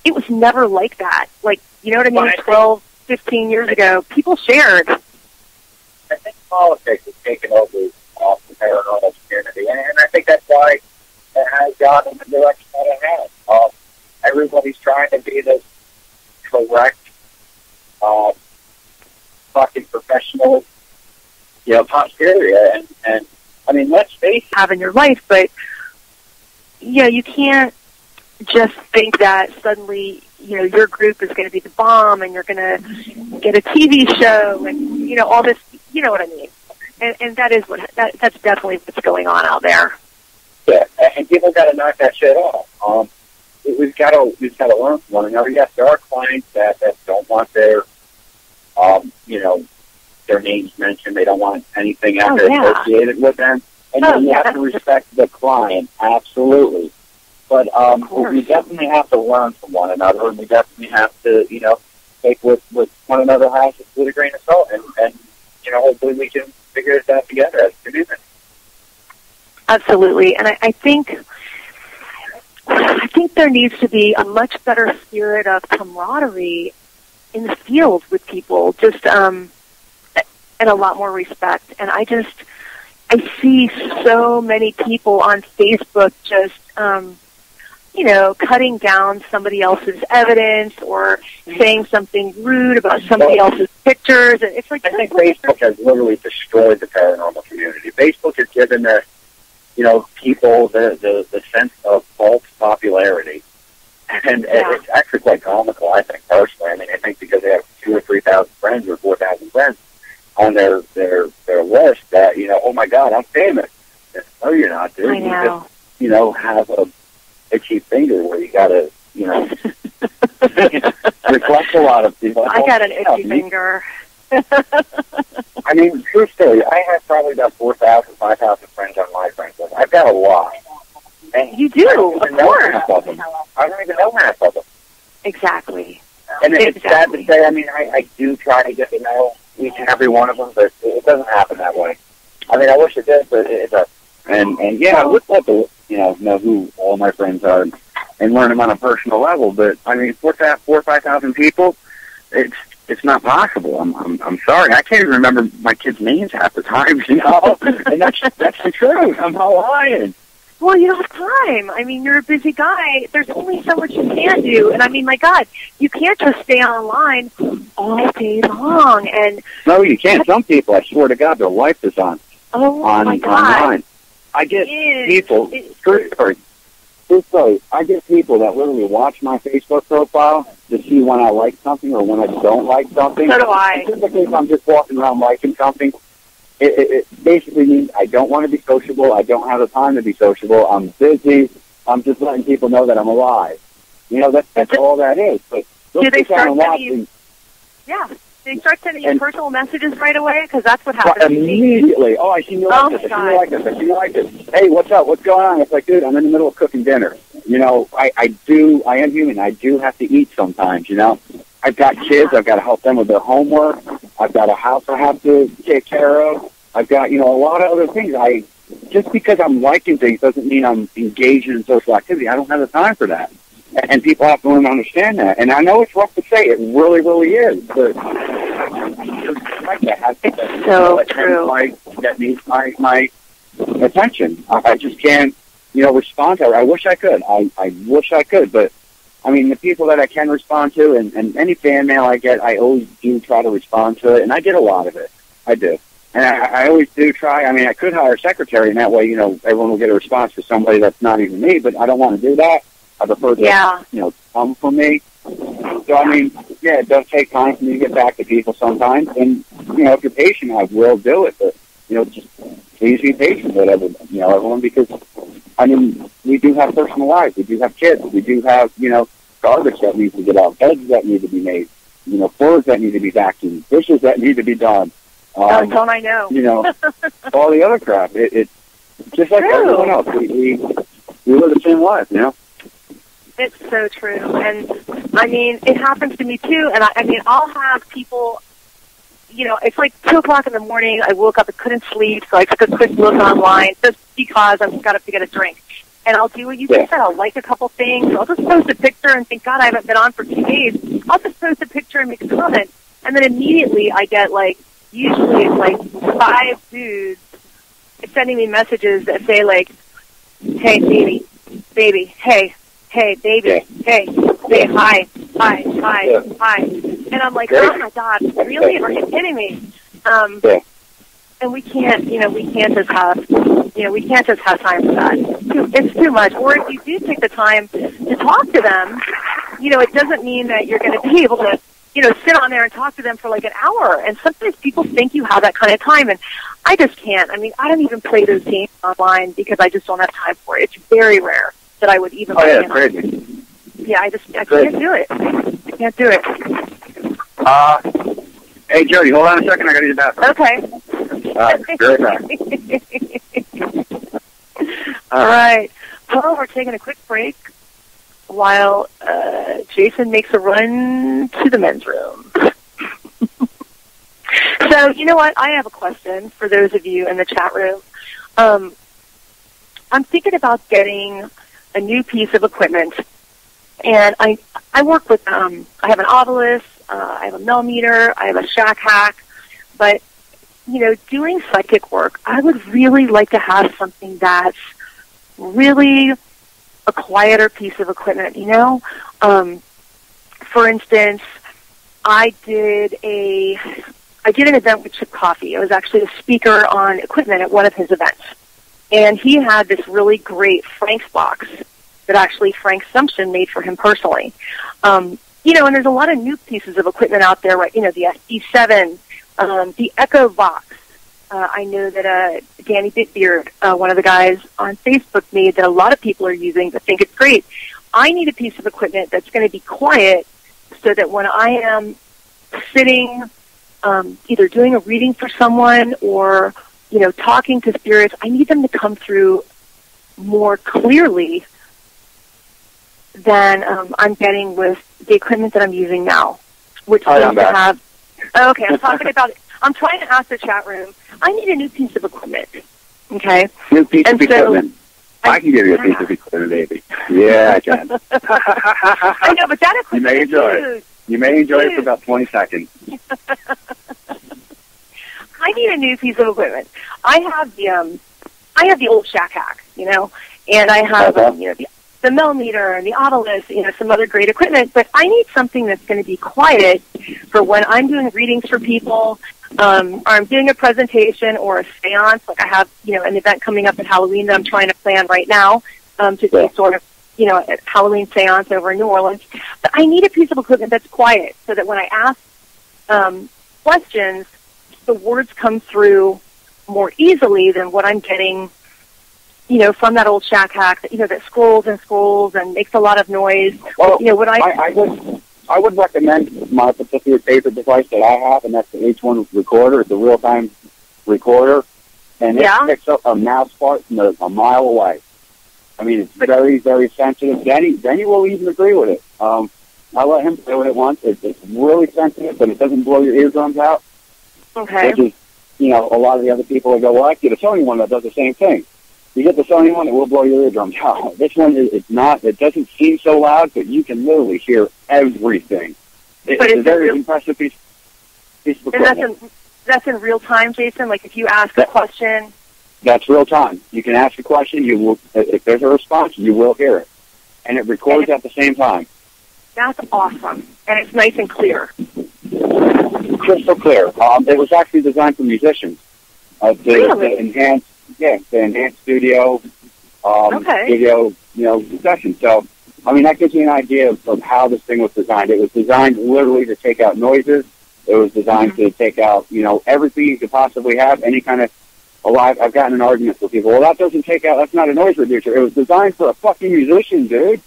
it was never like that. Like, you know what I mean? Well, 12, 15 years ago, people shared. I think politics has taken over off the paranormal community, and I think that's why it has gone in the direction that it has. Everybody's trying to be this correct, fucking professional, you know, posterior, and I mean, let's face it. Have in your life, but yeah, you can't just think that suddenly, you know, your group is going to be the bomb, and you're going to get a TV show, and you know, all this. You know what I mean? And that is that's definitely what's going on out there. Yeah, and people got to knock that shit off. We've got to learn from one another. Yes, there are clients that don't want their, you know, their names mentioned. They don't want anything associated with them, and you have to respect the client, absolutely. But we definitely have to learn from one another, and we definitely have to, you know, take what one another has with a grain of salt, and you know, hopefully we can figure this out together as a community. Absolutely, and I think there needs to be a much better spirit of camaraderie in the field with people, just and a lot more respect. And I see so many people on Facebook just you know, cutting down somebody else's evidence or saying something rude about somebody else's pictures. And it's like, I think Facebook has literally destroyed the paranormal community. Facebook has given the, you know, people the sense of false popularity. And it's actually quite comical, I think, personally. I mean, I think because they have 2,000 or 3,000 friends or 4,000 friends on their list that, you know, oh my God, I'm famous. No, you're not, dude. I know. You just, you know, have a itchy finger where you gotta, you know, reflect a lot of people. I got an itchy finger. I mean, true story. I have probably about 4,000, 5,000 friends on my friends list. I've got a lot. And you do, of course. I don't even know half of them. Exactly. And it's sad to say. I mean, I do try to get to know each and every one of them, but it doesn't happen that way. I mean, I wish it did, but it doesn't. And yeah, I would love to, you know who all my friends are and learn them on a personal level. But I mean, 4,000 or 5,000 people, it's not possible. I'm sorry, I can't even remember my kids' names half the time. You know, and that's the truth. I'm not lying. Well, you don't have time. I mean, you're a busy guy. There's only so much you can do. And I mean, my God, you can't just stay online all day long. And no, you can't. Some people, I swear to God, their life is on my God. online. I get people, true story, I get people that literally watch my Facebook profile to see when I like something or when I don't like something. So do I. Typically, if I'm just walking around liking something, it basically means I don't want to be sociable. I don't have the time to be sociable. I'm busy. I'm just letting people know that I'm alive. You know, that's all that is. But do they start sending you? Yeah. They start sending you personal messages right away? Because that's what happens. Immediately. Oh, I see you like this. I see you like this. I see you like this. Hey, what's up? What's going on? It's like, dude, I'm in the middle of cooking dinner. You know, I am human. I do have to eat sometimes, you know. I've got kids. I've got to help them with their homework. I've got a house I have to take care of. I've got, you know, a lot of other things. Just because I'm liking things doesn't mean I'm engaged in social activity. I don't have the time for that. And people have to learn to understand that. And I know it's rough to say. It really, really is. But it's so true. That needs my attention. I just can't, you know, respond to it. I wish I could. I wish I could. But, I mean, the people that I can respond to and any fan mail I get, I always do try to respond to it. And I get a lot of it. I do. And I always do try. I mean, I could hire a secretary, and that way, you know, everyone will get a response to somebody that's not even me. But I don't want to do that. I prefer to, you know, come from me. So, I mean, yeah, it does take time for me to get back to people sometimes. And, you know, if you're patient, I will do it. But, you know, just please be patient with everyone, because, I mean, we do have personal lives. We do have kids. We do have, you know, garbage that needs to get out, beds that need to be made, you know, floors that need to be vacuumed, dishes that need to be done. Don't I know? You know, all the other crap. It's just like everyone else. We live the same life, you know? It's so true. And, I mean, it happens to me, too. And, I mean, I'll have people, you know, it's like 2 o'clock in the morning. I woke up, I couldn't sleep, so I took a quick look online just because I've got to get a drink. And I'll do what you just said. I'll like a couple things. I'll just post a picture and think, God, I haven't been on for 2 days. I'll just post a picture and make a comment. And then immediately I get, like, usually it's like 5 dudes sending me messages that say, like, hey, baby, hey, baby, hey, hi. And I'm like, oh, my God, really? Are you kidding me? And we can't just have time for that. It's too much. Or if you do take the time to talk to them, you know, it doesn't mean that you're going to be able to, you know, sit on there and talk to them for like an hour. And sometimes people think you have that kind of time, and I just can't. I mean, I don't even play those games online because I just don't have time for it. It's very rare that I would even play crazy. Yeah, I can't do it. I can't do it. Hey, Jody, hold on a second. I got to use the bathroom. Okay. Be right back. All right. Well, we're taking a quick break while Jason makes a run to the men's room. So, you know what? I have a question for those of you in the chat room. I'm thinking about getting a new piece of equipment, and I work with, I have an obelisk, I have a millimeter, I have a shack hack, but, you know, doing psychic work, I would really like to have something that's really a quieter piece of equipment, you know? For instance, I did an event with Chip Coffey. I was actually a speaker on equipment at one of his events. And he had this really great Frank's box that actually Frank Sumption made for him personally. You know, and there's a lot of new pieces of equipment out there, right? You know, the SD7, the Echo box. I know that Danny Bitbeard, one of the guys on Facebook, made that a lot of people are using that think it's great. I need a piece of equipment that's going to be quiet so that when I am sitting, either doing a reading for someone or, you know, talking to spirits, I need them to come through more clearly than I'm getting with the equipment that I'm using now, which seems to have... Okay, I'm talking about... I'm trying to ask the chat room. I need a new piece of equipment. Okay? New piece of equipment. I can give you a piece of equipment, baby. Yeah, I can. I know, but that equipment... You may enjoy it. You may enjoy it for about 20 seconds. I need a new piece of equipment. I have the old shack hack, you know, and I have you know, the millimeter and the obelisk, you know, some other great equipment, but I need something that's going to be quiet for when I'm doing readings for people, or I'm doing a presentation or a seance. Like I have, you know, an event coming up at Halloween that I'm trying to plan right now to do sort of, you know, a Halloween seance over in New Orleans. But I need a piece of equipment that's quiet so that when I ask questions, the words come through more easily than what I'm getting, you know, from that old shack hack that, you know, that scrolls and scrolls and makes a lot of noise. Well, you know, what I would recommend my particular favorite device that I have, and that's the H1 recorder. It's a real-time recorder, and it picks up a mouse fart from a mile away. I mean, it's very, very sensitive. Danny will even agree with it. I let him play with it once. It's really sensitive, but it doesn't blow your eardrums out. Okay. Which is, you know, a lot of the other people will go, well, I get a Sony one that does the same thing. You get the Sony one, it will blow your eardrums out. This one, it's not. It doesn't seem so loud, but you can literally hear everything. It's a very impressive piece of equipment. And that's in real time, Jason? Like if you ask a question? That's real time. You can ask a question. You will, if there's a response, you will hear it. And it records at the same time. That's awesome. And it's nice and clear. Crystal clear. It was actually designed for musicians. Really? The enhanced studio, studio, you know, session. So I mean, that gives you an idea of how this thing was designed. It was designed literally to take out noises. It was designed to take out, everything you could possibly have, any kind of alive. I've gotten in arguments with people. Well, that's not a noise reducer. It was designed for a fucking musician, dude.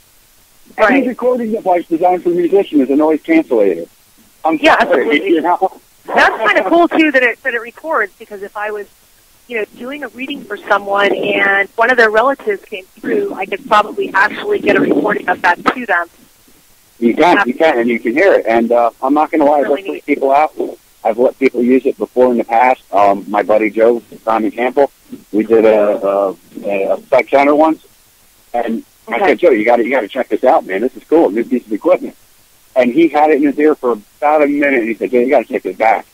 Right. Any recording device designed for a musician is a noise cancelator. Yeah, absolutely. That's kind of cool too that it records, because if I was, doing a reading for someone and one of their relatives came through, I could probably actually get a recording of that to them. You can, and you can hear it. And I'm not going to lie, I've let people out. I've let people use it before in the past. My buddy Joe, Simon Campbell, we did a psych center once, and I said, Joe, you got to check this out, man. This is cool, new piece of equipment. And he had it in his ear for about a minute, and he said, Joe, you got to take it back.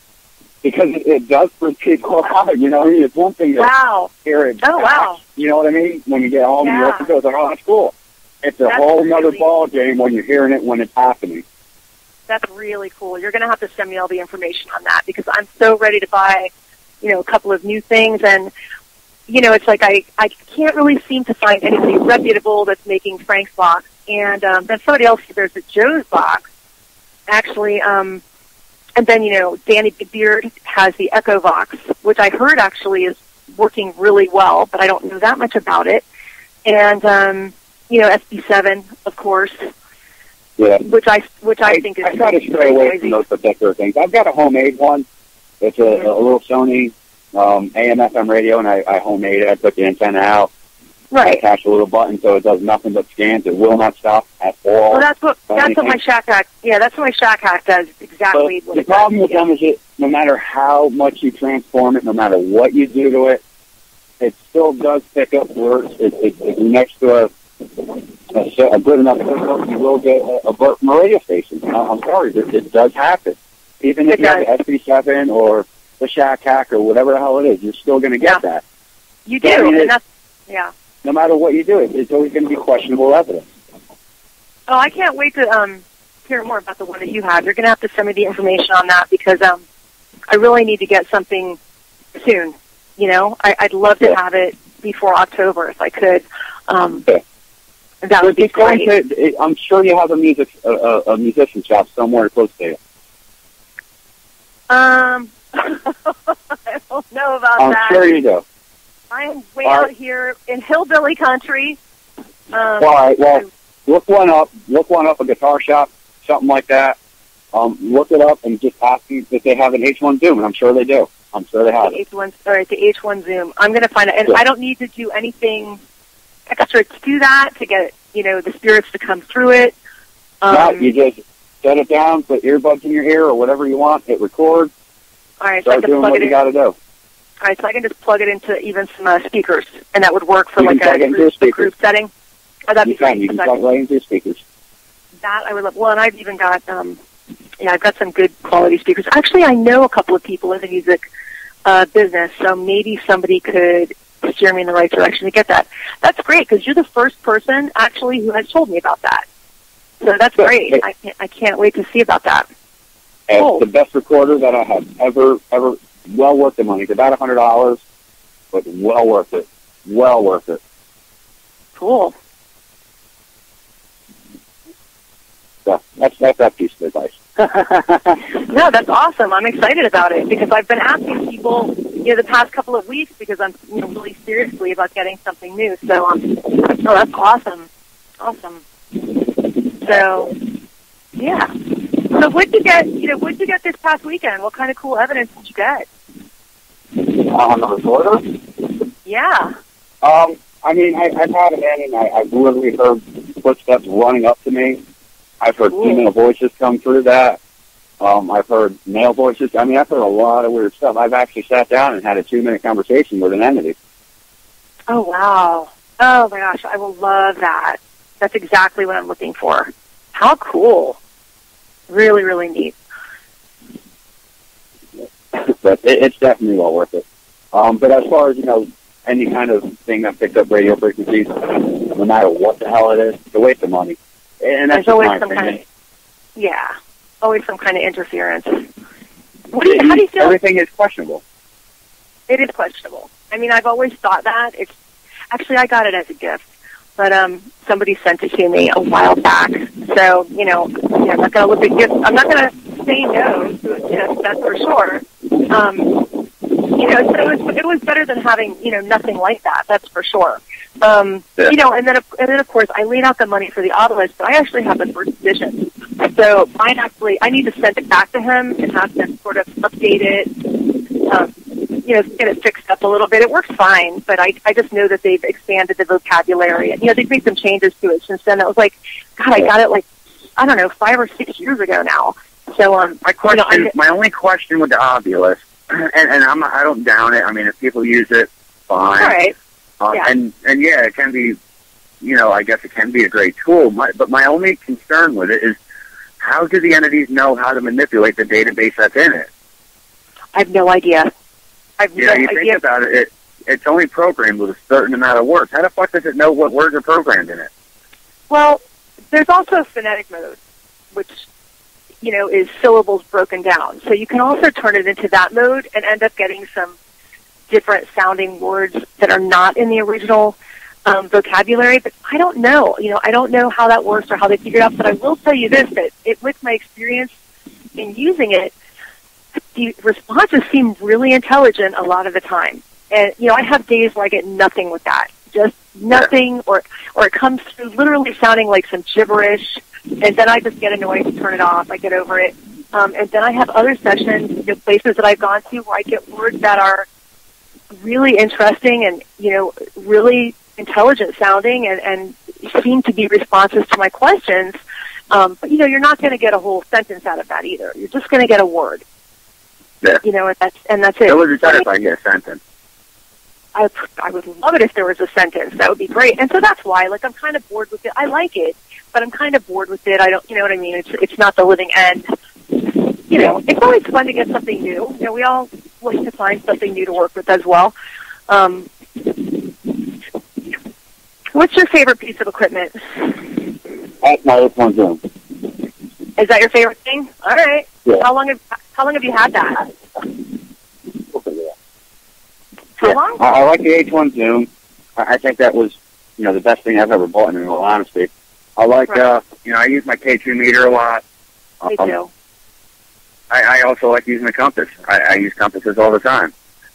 Because it does freak people out, It's one thing to hear it. Oh, wow. You know what I mean? When you get home, you listen to it, it's like, oh, that's cool. It's a whole nother ball game when you're hearing it when it's happening. That's really cool. You're going to have to send me all the information on that, because I'm so ready to buy, a couple of new things. And, it's like I can't really seem to find anybody reputable that's making Frank's box. And then somebody else, there's a Joe's box, actually. And then, Danny Beard has the Echo Vox, which I heard actually is working really well, but I don't know that much about it. And, SB7, of course. Yeah. Which I think is. I try to stray away from those particular things. I've got a homemade one. It's a little Sony AM/FM radio, and I homemade it. I took the antenna out. Right. I attach a little button so it does nothing but scans. It will not stop at all. Well, that's what my Shack Hack. Yeah, that's what my Shack Hack does. Exactly. But the problem with them is no matter how much you transform it, no matter what you do to it, it still does pick up words. It's next to a good enough signal, you will get a burp from a radio station. I'm sorry, it does happen. Even if you have the SB7 or the Shack Hack or whatever the hell it is, you're still going to get that. You do, and that's no matter what you do, it's always going to be questionable evidence. Oh, I can't wait to hear more about the one that you have. You're going to have to send me the information on that, because I really need to get something soon. I'd love to have it before October if I could. That would be great. I'm sure you have a musician shop somewhere close to you. I don't know about that. I'm sure you do. I am way out here in hillbilly country. All right. Well, look one up, a guitar shop, something like that. Look it up and just ask them if they have an H1 Zoom, and I'm sure they do. I'm sure they have it. The H1 Zoom. I'm going to find it. And I don't need to do anything extra to do that, to get, the spirits to come through it. No, you just set it down, put earbuds in your ear or whatever you want, hit record. All right, start doing what you got to do. All right, so I can just plug it into even some speakers, and that would work for like a group setting. Oh, that'd be great. You can plug right into your speakers. That I would love. Well, and I've even got, I've got some good quality speakers. Actually, I know a couple of people in the music business, so maybe somebody could steer me in the right direction to get that. That's great, because you're the first person, actually, who has told me about that. So that's great. I can't wait to see about that. It's the best recorder that I have ever, well worth the money. It's about $100, but well worth it. Well worth it. Cool. So that's that piece of advice. No, that's awesome. I'm excited about it, because I've been asking people, the past couple of weeks, because I'm really seriously about getting something new. So, that's awesome. Awesome. So, yeah. So, what'd you get this past weekend? What kind of cool evidence did you get? On the recorder? Yeah. I mean, I've had it in, and I've literally heard footsteps running up to me. I've heard female voices come through that. I've heard male voices. I mean, I've heard a lot of weird stuff. I've actually sat down and had a 2-minute conversation with an entity. Oh, wow. Oh, my gosh. I will love that. That's exactly what I'm looking for. How cool. Really, really neat. But it's definitely well worth it. But as far as, any kind of thing that picks up radio frequencies, no matter what the hell it is, it's a waste of money. And that's always some kind of, always some kind of interference. How do you feel? Everything is questionable. It is questionable. I mean, I've always thought that. Actually, I got it as a gift. but somebody sent it to me a while back. So, I'm not going to look at gifts. I'm not going to say no to a gift, that's for sure. So it was better than having, nothing like that, that's for sure. And then of course, I laid out the money for the obelisk, but I actually have the first edition. So I need to send it back to him and have them sort of update it, get it fixed up a little bit. It works fine, but I just know that they've expanded the vocabulary. And, they've made some changes to it since then. I was like, God, I got it 5 or 6 years ago now. So, my only question with the obelisk, and I don't down it. I mean, if people use it, fine. All right. And it can be, I guess it can be a great tool. But my only concern with it is, how do the entities know how to manipulate the database that's in it? I have no idea. You think about it, it's only programmed with a certain amount of words. How the fuck does it know what words are programmed in it? Well, there's also phonetic mode, which, is syllables broken down. So you can also turn it into that mode and end up getting some different sounding words that are not in the original vocabulary. But I don't know. I don't know how that works or how they figured it out. But I will tell you this, that with my experience in using it, the responses seem really intelligent a lot of the time. And, I have days where I get nothing with that. Just nothing, or it comes through literally sounding like some gibberish, and then I just get annoyed and turn it off. I get over it. And then I have other sessions, places that I've gone to where I get words that are really interesting and, really intelligent sounding and seem to be responses to my questions. But, you're not going to get a whole sentence out of that either. You're just going to get a word. Yeah. And that's it. It would be better if I get a sentence. I would love it if there was a sentence. That would be great. And so that's why, I'm kind of bored with it. I like it, but I'm kind of bored with it. I don't, you know what I mean? It's not the living end. It's always fun to get something new. We all like to find something new to work with as well. What's your favorite piece of equipment? That's my H1 Zoom. Is that your favorite thing? All right. Yeah. How long have you had that? How long? I like the H1 Zoom. I think that was, the best thing I've ever bought, in all honesty. I like, I use my K2 meter a lot. Me too. I also like using the compass. I use compasses all the time.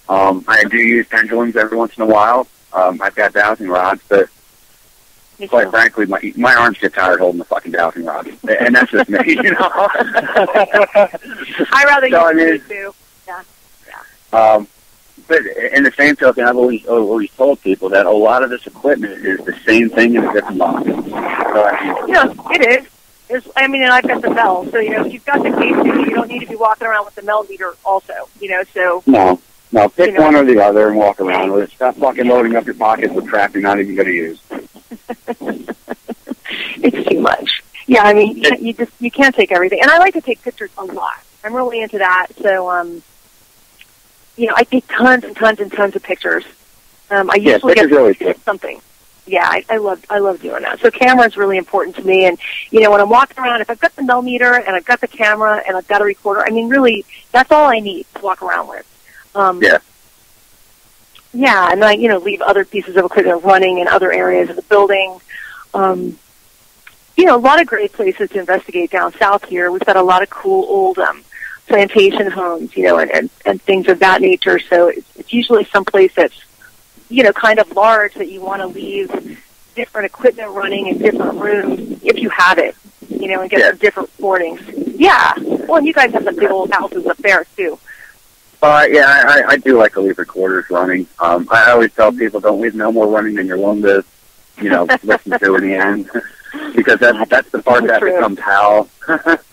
I do use pendulums every once in a while. I've got dowsing rods, but quite frankly, my arms get tired holding the fucking dowsing rods. And that's just me, I rather use it too. Yeah. But in the same token, I've always told people that a lot of this equipment is the same thing in a different box. It is. And I've got the Mel, so if you've got the K2, you don't need to be walking around with the Mel meter also. So no, pick one or the other and walk around with it. Stop fucking loading up your pockets with crap you're not even going to use. It's too much. Yeah, you can't take everything, and I like to take pictures a lot. I'm really into that, so I take tons and tons and tons of pictures. I usually get really something. Yeah, I love doing that. So camera is really important to me. And, when I'm walking around, if I've got the millimeter and I've got the camera and I've got a recorder, really, that's all I need to walk around with. Yeah, and I, leave other pieces of equipment running in other areas of the building. A lot of great places to investigate down south here. We've got a lot of cool old plantation homes, and things of that nature. So it's usually someplace that's, kind of large that you want to leave different equipment running in different rooms if you have it, and get some different recordings. Yeah. Well, and you guys have some big old houses up there, too. I do like to leave recorders running. I always tell people don't leave no more running than you're willing to, listen to in the end, because that's the part that becomes how. But,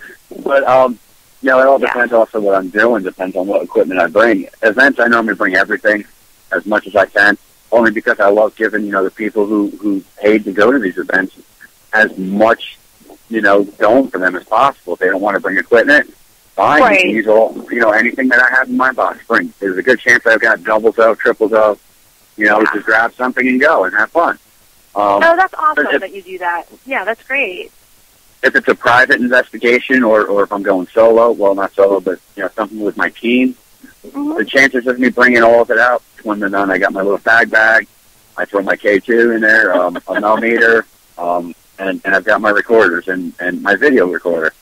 it all depends also what I'm doing, depends on what equipment I bring. Events, I normally bring everything as much as I can, only because I love giving, the people who paid to go to these events as much, going for them as possible. If they don't want to bring equipment, fine. Right. You can use all, anything that I have in my box. Bring. There's a good chance I've got doubles of, triples of, just grab something and go and have fun. That's awesome that you do that. Yeah, that's great. If it's a private investigation or if I'm going solo, well, not solo, but, something with my team, the chances of me bringing all of it out, when they're done, I got my little bag, I throw my K2 in there, a millimeter, and I've got my recorders and my video recorder.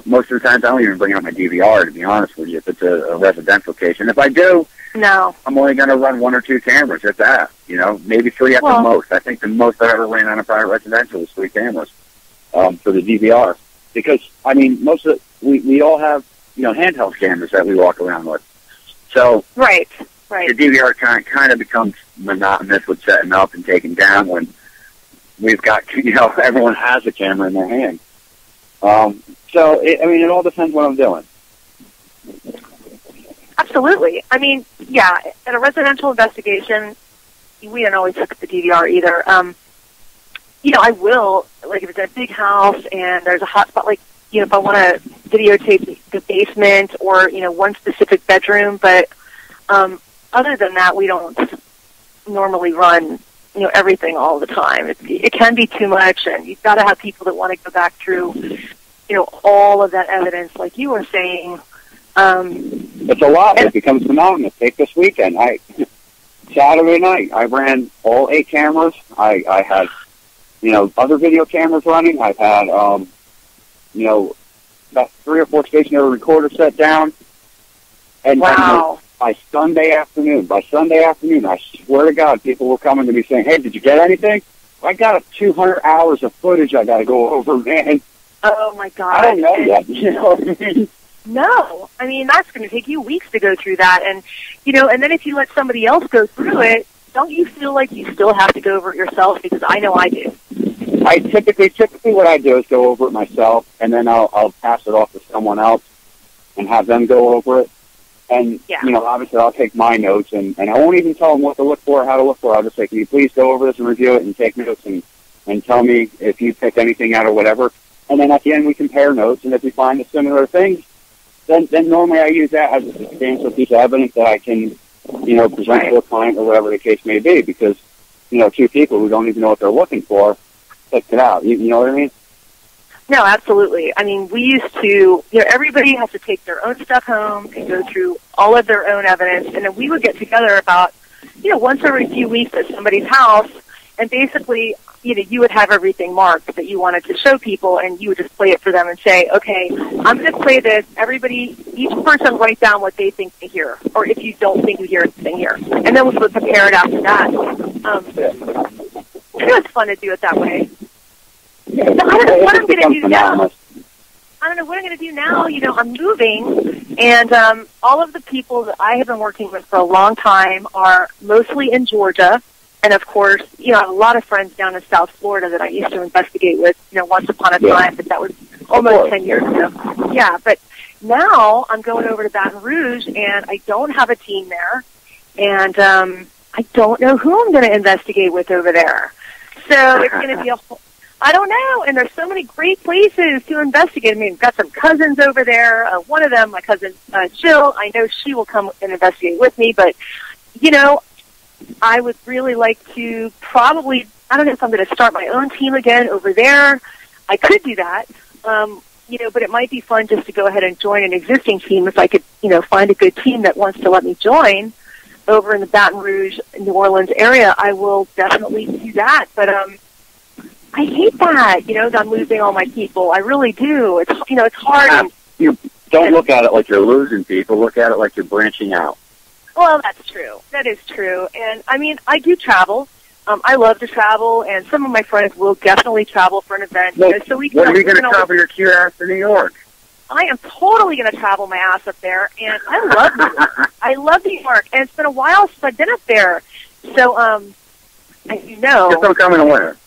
Most of the times I don't even bring out my DVR, to be honest with you, if it's a residential case. And if I do, no, I'm only going to run 1 or 2 cameras, if that. You know, maybe 3 at the most. I think the most I ever ran on a private residential was 3 cameras for the DVR. Because, I mean, most of we all have, you know, handheld cameras that we walk around with. So right. The DVR kind of becomes monotonous with setting up and taking down when we've got, you know, everyone has a camera in their hand. So, it all depends what I'm doing. Absolutely. I mean, yeah, in a residential investigation, we don't always look at the DVR either. You know, I will, like, if it's a big house and there's a hot spot, like, you know, if I want to videotape the basement or, you know, one specific bedroom, but other than that, we don't normally run, you know, everything all the time. It can be too much, and you've got to have people that want to go back through, you know, all of that evidence, like you were saying. It's a lot. It becomes monotonous. Take this weekend. Saturday night, I ran all 8 cameras. I had, you know, other video cameras running. I've had, you know, about 3 or 4 stationary recorders set down. And wow. By Sunday afternoon, I swear to God, people were coming to me saying, "Hey, did you get anything?" I got 200 hours of footage I got to go over, man. Oh, my God. I don't know yet. You know what I mean? No. I mean, that's going to take you weeks to go through that. And, you know, and then if you let somebody else go through it, don't you feel like you still have to go over it yourself? Because I know I do. I typically what I do is go over it myself, and then I'll pass it off to someone else and have them go over it. And, you know, obviously I'll take my notes, and I won't even tell them what to look for or how to look for it. I'll just say, can you please go over this and review it and take notes and tell me if you picked anything out or whatever. And then at the end we compare notes, and if we find a similar things, then normally I use that as a substantial piece of evidence that I can, you know, present to a client or whatever the case may be, because, you know, 2 people who don't even know what they're looking for picked it out. You know what I mean? No, absolutely. I mean, we used to, you know, everybody has to take their own stuff home and go through all of their own evidence, and then we would get together about, you know, once every few weeks at somebody's house, and basically, you know, you would have everything marked that you wanted to show people, and you would just play it for them and say, okay, I'm going to play this. Everybody, each person write down what they think they hear, or if you don't think you hear anything here. And then we would compare it after that. It was fun to do it that way. So I don't know what I'm going to do now. I don't know what I'm going to do now. You know, I'm moving, and all of the people that I have been working with for a long time are mostly in Georgia. And, of course, you know, I have a lot of friends down in South Florida that I used to investigate with, you know, once upon a time, but that was almost 10 years ago. Yeah, but now I'm going over to Baton Rouge, and I don't have a team there, and I don't know who I'm going to investigate with over there. So it's going to be a whole... I don't know, and there's so many great places to investigate. I mean, I've got some cousins over there. One of them, my cousin Jill, I know she will come and investigate with me, but, you know, I would really like to probably, I don't know if I'm going to start my own team again over there. I could do that, you know, but it might be fun just to go ahead and join an existing team if I could, you know, find a good team that wants to let me join over in the Baton Rouge, New Orleans area. I will definitely do that, but I hate that, you know, that I'm losing all my people. I really do. It's, you know, it's hard. You don't look at it like you're losing people. Look at it like you're branching out. Well, that's true. That is true. And, I mean, I do travel. I love to travel, and some of my friends will definitely travel for an event. Look, you know, so we when are you going to travel your cute ass to New York? I am totally going to travel my ass up there, and I love New York. I love New York, and it's been a while since I've been up there. So, as you know... Just don't come in the winter.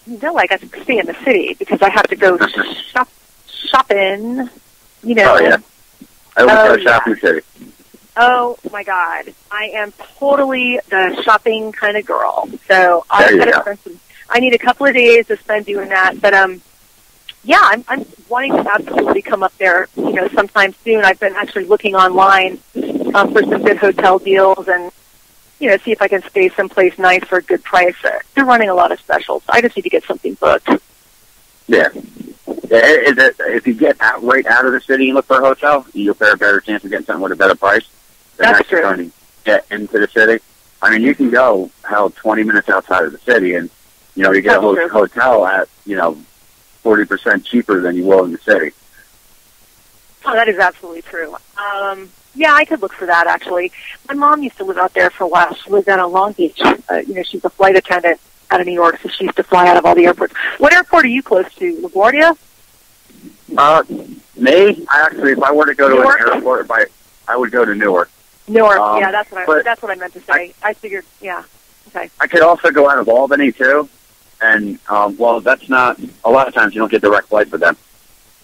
You know, I got to stay in the city because I have to go shopping, you know. Oh, yeah. I always go shopping city. Oh, my God. I am totally the shopping kind of girl. So I need a couple of days to spend doing that. But, yeah, I'm wanting to absolutely come up there, you know, sometime soon. I've been actually looking online for some good hotel deals and, you know, see if I can stay someplace nice for a good price. They're running a lot of specials. I just need to get something booked. Yeah. If you get right out of the city and look for a hotel, you'll have a better chance of getting something with a better price. That's true. Trying to get into the city. I mean, you can go, 20 minutes outside of the city, and, you know, you get a hotel at, 40% cheaper than you will in the city. Oh, that is absolutely true. Yeah, I could look for that, actually. My mom used to live out there for a while. She lived down on Long Beach. She's a flight attendant out of New York, so she used to fly out of all the airports. What airport are you close to? LaGuardia? Me? Actually, if I were to go to an airport, I would go to Newark. Newark, yeah, that's what I meant to say. I figured, yeah. Okay. I could also go out of Albany, too. And, that's not, a lot of times you don't get direct flights with them.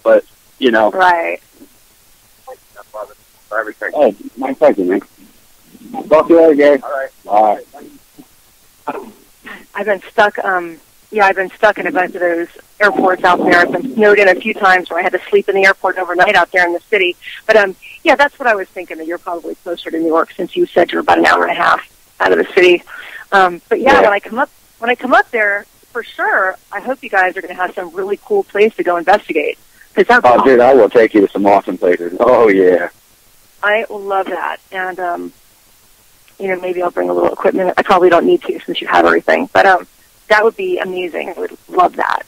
But, Right. Oh, my pleasure, man. Talk to you later, Gary. All right. I've been stuck, I've been stuck in a bunch of those airports out there. I've been snowed in a few times where I had to sleep in the airport overnight out there in the city. But, that's what I was thinking, that you're probably closer to New York, since you said you're about an hour and a half out of the city. But yeah, when I come up there, for sure, I hope you guys are going to have some really cool place to go investigate. Dude, I will take you to some awesome places. Oh, yeah. I love that. And, maybe I'll bring a little equipment. I probably don't need to, since you have everything. But that would be amazing. I would love that.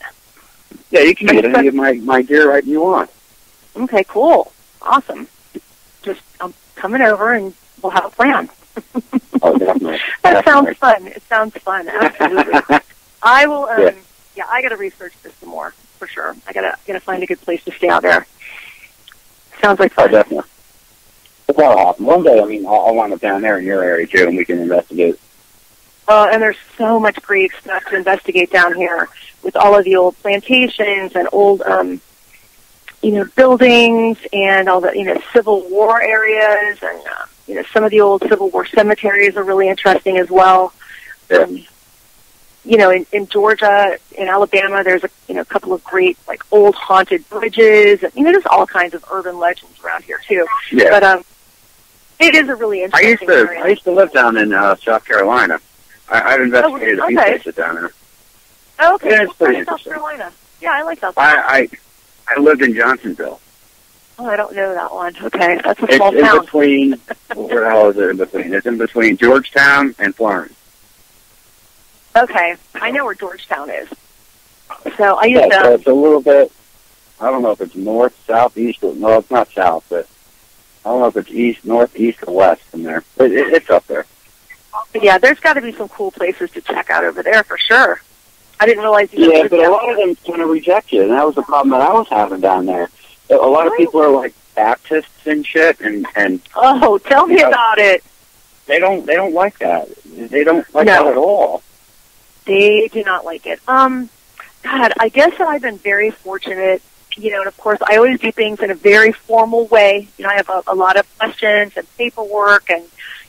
Yeah, you can get any of my gear right you want. Okay, cool. Awesome. Just I'm coming over, and we'll have a plan. Oh, definitely. That sounds fun. It sounds fun. Absolutely. I will, I got to research this some more, for sure. I gotta find a good place to stay out there. Sounds like fun. Oh, definitely. That'll happen. One day, I'll wind up down there in your area, too, and we can investigate. And there's so much great stuff to investigate down here, with all of the old plantations and old, buildings, and all the, Civil War areas, and, some of the old Civil War cemeteries are really interesting as well. Yeah. In Georgia, in Alabama, there's a couple of great, old haunted bridges. And, there's all kinds of urban legends around here, too. Yeah. But, it is a really interesting area. I used to live down in South Carolina. I've investigated a few places down there. Oh, okay. Yeah, it's pretty South interesting. Carolina. Yeah, I like South Carolina. I lived in Johnsonville. Oh, I don't know that one. Okay, that's a small It's town. in between, where the hell is it in between? It's in between Georgetown and Florence. Okay, I know where Georgetown is. So I used to... So it's a little bit, I don't know if it's north, south, east, or, no, it's not south, but I don't know if it's east, north, east, or west from there. But it's up there. But yeah, there's got to be some cool places to check out over there for sure. I didn't realize you Yeah, but a lot of them kind of reject you, and that was the problem that I was having down there. A lot of people are like Baptists and shit, and oh, tell me about it. They don't like that. They don't like that at all. They do not like it. God, I guess that I've been very fortunate, and of course I always do things in a very formal way. I have a lot of questions and paperwork and,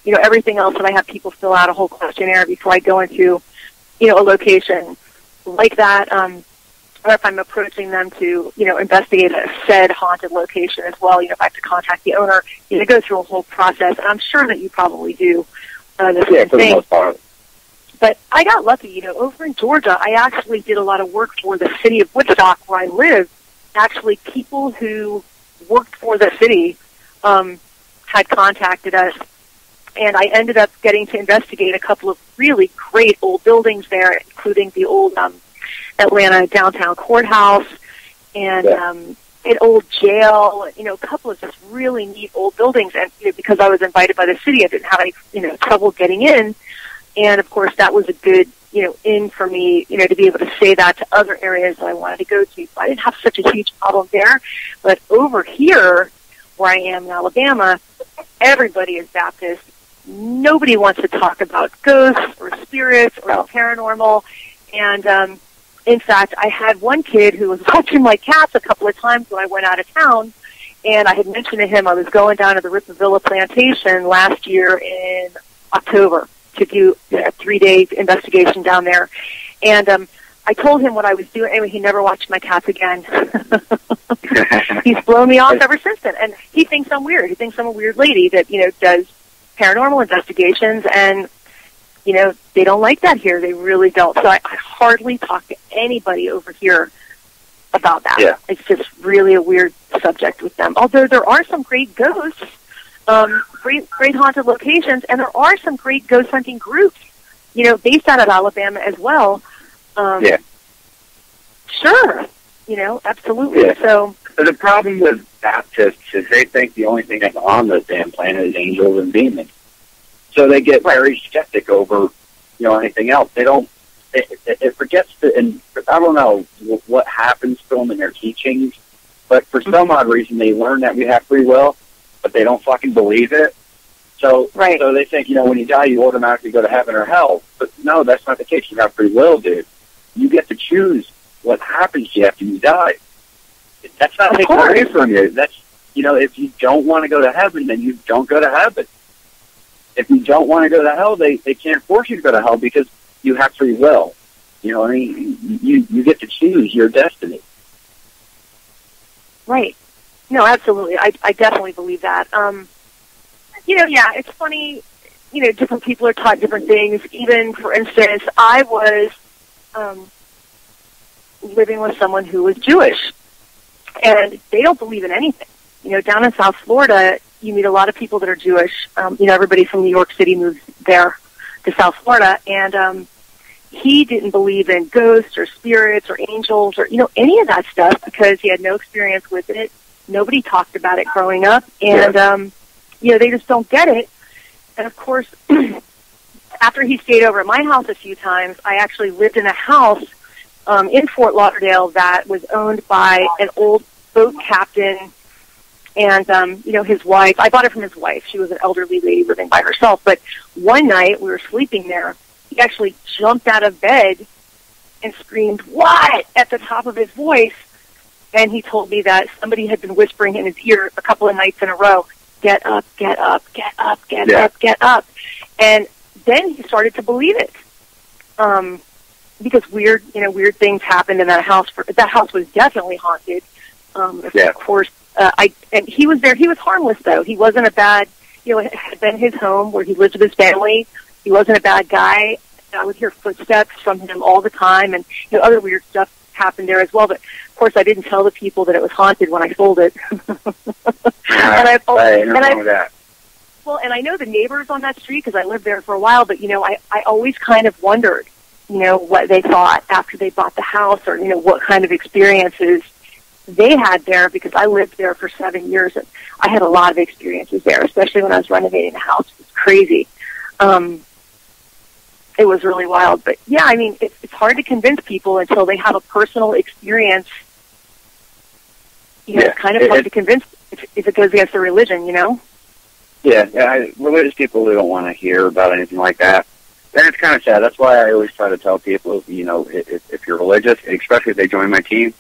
everything else, and I have people fill out a whole questionnaire before I go into, a location like that, or if I'm approaching them to, investigate a said haunted location as well, if I have to contact the owner, go through a whole process, and I'm sure that you probably do the same for thing. the most part. But I got lucky, over in Georgia, I actually did a lot of work for the city of Woodstock, where I live. Actually, people who worked for the city had contacted us, and I ended up getting to investigate a couple of really great old buildings there, including the old Atlanta downtown courthouse and an old jail, a couple of just really neat old buildings. And because I was invited by the city, I didn't have any trouble getting in. And of course, that was a good in for me, to be able to say that to other areas that I wanted to go to. So I didn't have such a huge problem there. But over here, where I am in Alabama, everybody is Baptist. Nobody wants to talk about ghosts or spirits or the paranormal. And in fact, I had one kid who was watching my cats a couple of times when I went out of town, and I had mentioned to him I was going down to the Ripavilla plantation last year in October to do a 3-day investigation down there. And I told him what I was doing. Anyway, he never watched my cats again. He's blown me off ever since then. And he thinks I'm weird. He thinks I'm a weird lady that, does paranormal investigations, and, they don't like that here. They really don't. So I hardly talk to anybody over here about that. Yeah. It's just really a weird subject with them. Although there are some great ghosts. great haunted locations, and there are some great ghost hunting groups, based out of Alabama as well. Yeah. Sure. Absolutely. Yeah. So the problem with Baptists is they think the only thing that's on the damn planet is angels and demons. So they get very skeptic over, anything else. They don't. It forgets to, and I don't know what happens to them in their teachings, but for some odd reason they learn that we have free will, but they don't fucking believe it. So they think, when you die, you automatically go to heaven or hell. But no, that's not the case. You have free will, dude. You get to choose what happens to you after you die. That's not taken away from you. That's, if you don't want to go to heaven, then you don't go to heaven. If you don't want to go to hell, they can't force you to go to hell because you have free will. You know what I mean? You get to choose your destiny. Right. No, absolutely. I definitely believe that. It's funny, different people are taught different things. Even, for instance, I was living with someone who was Jewish, and they don't believe in anything. Down in South Florida, you meet a lot of people that are Jewish. Everybody from New York City moves there to South Florida, and he didn't believe in ghosts or spirits or angels or, any of that stuff because he had no experience with it. Nobody talked about it growing up, and, they just don't get it. And, of course, after he stayed over at my house a few times, I actually lived in a house in Fort Lauderdale that was owned by an old boat captain and, his wife. I bought it from his wife. She was an elderly lady living by herself. But one night we were sleeping there. He actually jumped out of bed and screamed, "What?" at the top of his voice. And he told me that somebody had been whispering in his ear a couple of nights in a row, "Get up, get up, get up, get up, get up." And then he started to believe it. Because weird things happened in that house. That house was definitely haunted. Of course, and he was there. He was harmless, though. He wasn't a bad, it had been his home where he lived with his family. He wasn't a bad guy. I would hear footsteps from him all the time, and other weird stuff happened there as well. But of course, I didn't tell the people that it was haunted when I sold it. Well, and I know the neighbors on that street because I lived there for a while. But I always kind of wondered, what they thought after they bought the house, or what kind of experiences they had there, because I lived there for 7 years and I had a lot of experiences there, especially when I was renovating the house. It was crazy. It was really wild. But yeah, I mean, it's hard to convince people until they have a personal experience. It's kind of hard to convince if it goes against their religion, Yeah, religious people, they don't want to hear about anything like that. And it's kind of sad. That's why I always try to tell people, if you're religious, especially if they join my team,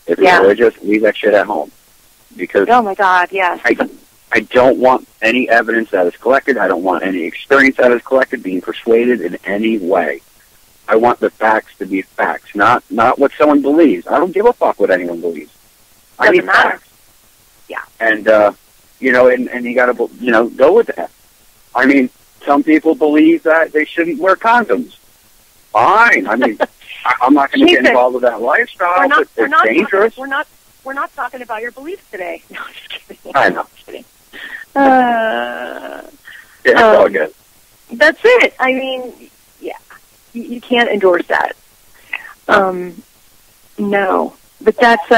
if you're religious, leave that shit at home. Because oh my God, yes. I don't want any evidence that is collected. I don't want any experience that is collected being persuaded in any way. I want the facts to be facts, not what someone believes. I don't give a fuck what anyone believes. I need facts. Yeah. And, and you got to, go with that. I mean, some people believe that they shouldn't wear condoms. Fine. I mean, I'm not going to get involved with that lifestyle, but it's dangerous. We're not talking about your beliefs today. No, I'm just kidding. I know. Just kidding. It's all good. That's it. I mean, yeah, you can't endorse that. No. But that's,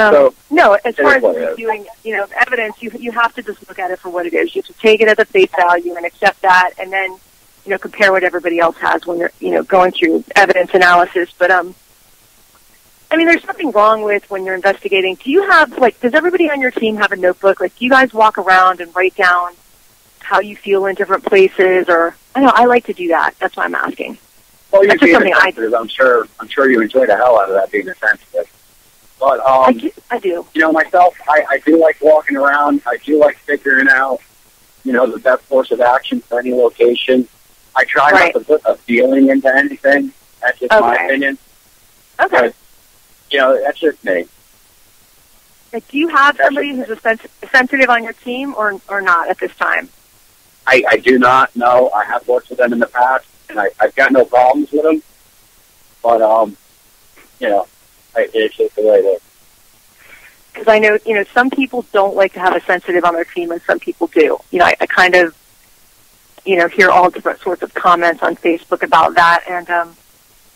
no, as far as reviewing, evidence, you have to just look at it for what it is. You have to take it at the face value and accept that, and then, compare what everybody else has when you're, going through evidence analysis. But, I mean, there's nothing wrong with when you're investigating. Do you have, does everybody on your team have a notebook? Do you guys walk around and write down how you feel in different places? Or, I know, I like to do that. That's why I'm asking. Well, you're being sensitive. I'm sure you enjoy the hell out of that, being sensitive. But, I do. Myself, I do like walking around. I do like figuring out, the best course of action for any location. I try not to put a feeling into anything. That's just my opinion. Okay. But, that's just me. Do you have somebody who's sensitive on your team or not at this time? I do not. No, I have worked with them in the past, and I've got no problems with them. But, it's just the way it is. because I know, some people don't like to have a sensitive on their team, and some people do. I kind of, hear all different sorts of comments on Facebook about that, and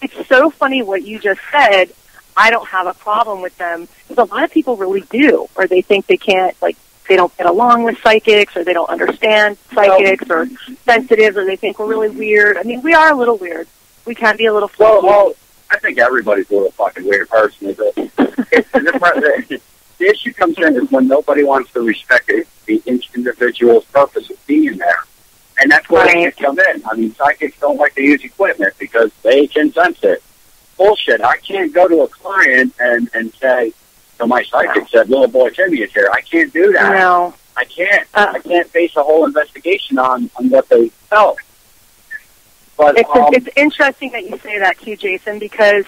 it's so funny what you just said. I don't have a problem with them, because a lot of people really do, or they think they can't, like, they don't get along with psychics, or they don't understand psychics, or sensitives, or they think we're really weird. I mean, we are a little weird. We can be a little funky. Well, I think everybody's a little fucking weird personally, but the issue comes in is when nobody wants to respect the individual's purpose of being there. And that's where it can come in. I mean, psychics don't like to use equipment because they can sense it. Bullshit. I can't go to a client and say, so my psychic said little boy Timmy is here. I can't do that. No. I can't. I can't base a whole investigation on what they felt. But it's interesting that you say that too, Jason, because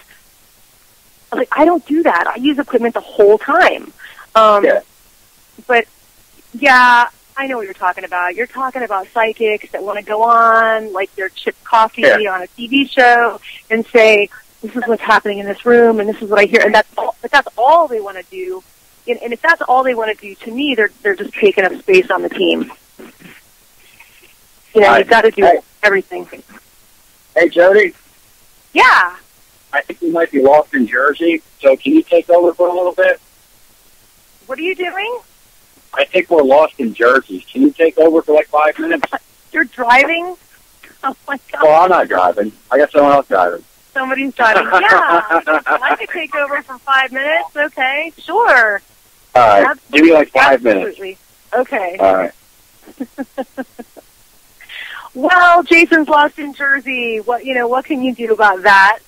I don't do that. I use equipment the whole time. But yeah, I know what you're talking about. You're talking about psychics that want to go on, like their chip coffee on a TV show, and say, this is what's happening in this room, and this is what I hear, and that's all. But that's all they want to do. And if that's all they want to do, to me, they're just taking up space on the team. You've got to do everything. Hey, Jody. Yeah. I think we might be lost in Jersey, so can you take over for a little bit? What are you doing? I think we're lost in Jersey. Can you take over for like 5 minutes? You're driving? Oh, my God. Well, I'm not driving. I got someone else driving. Somebody's driving. Yeah. I could take over for 5 minutes. Okay, sure. All right. Absolutely. Give me like 5 Absolutely. minutes. Okay. All right. Well, Jason's lost in Jersey. What can you do about that?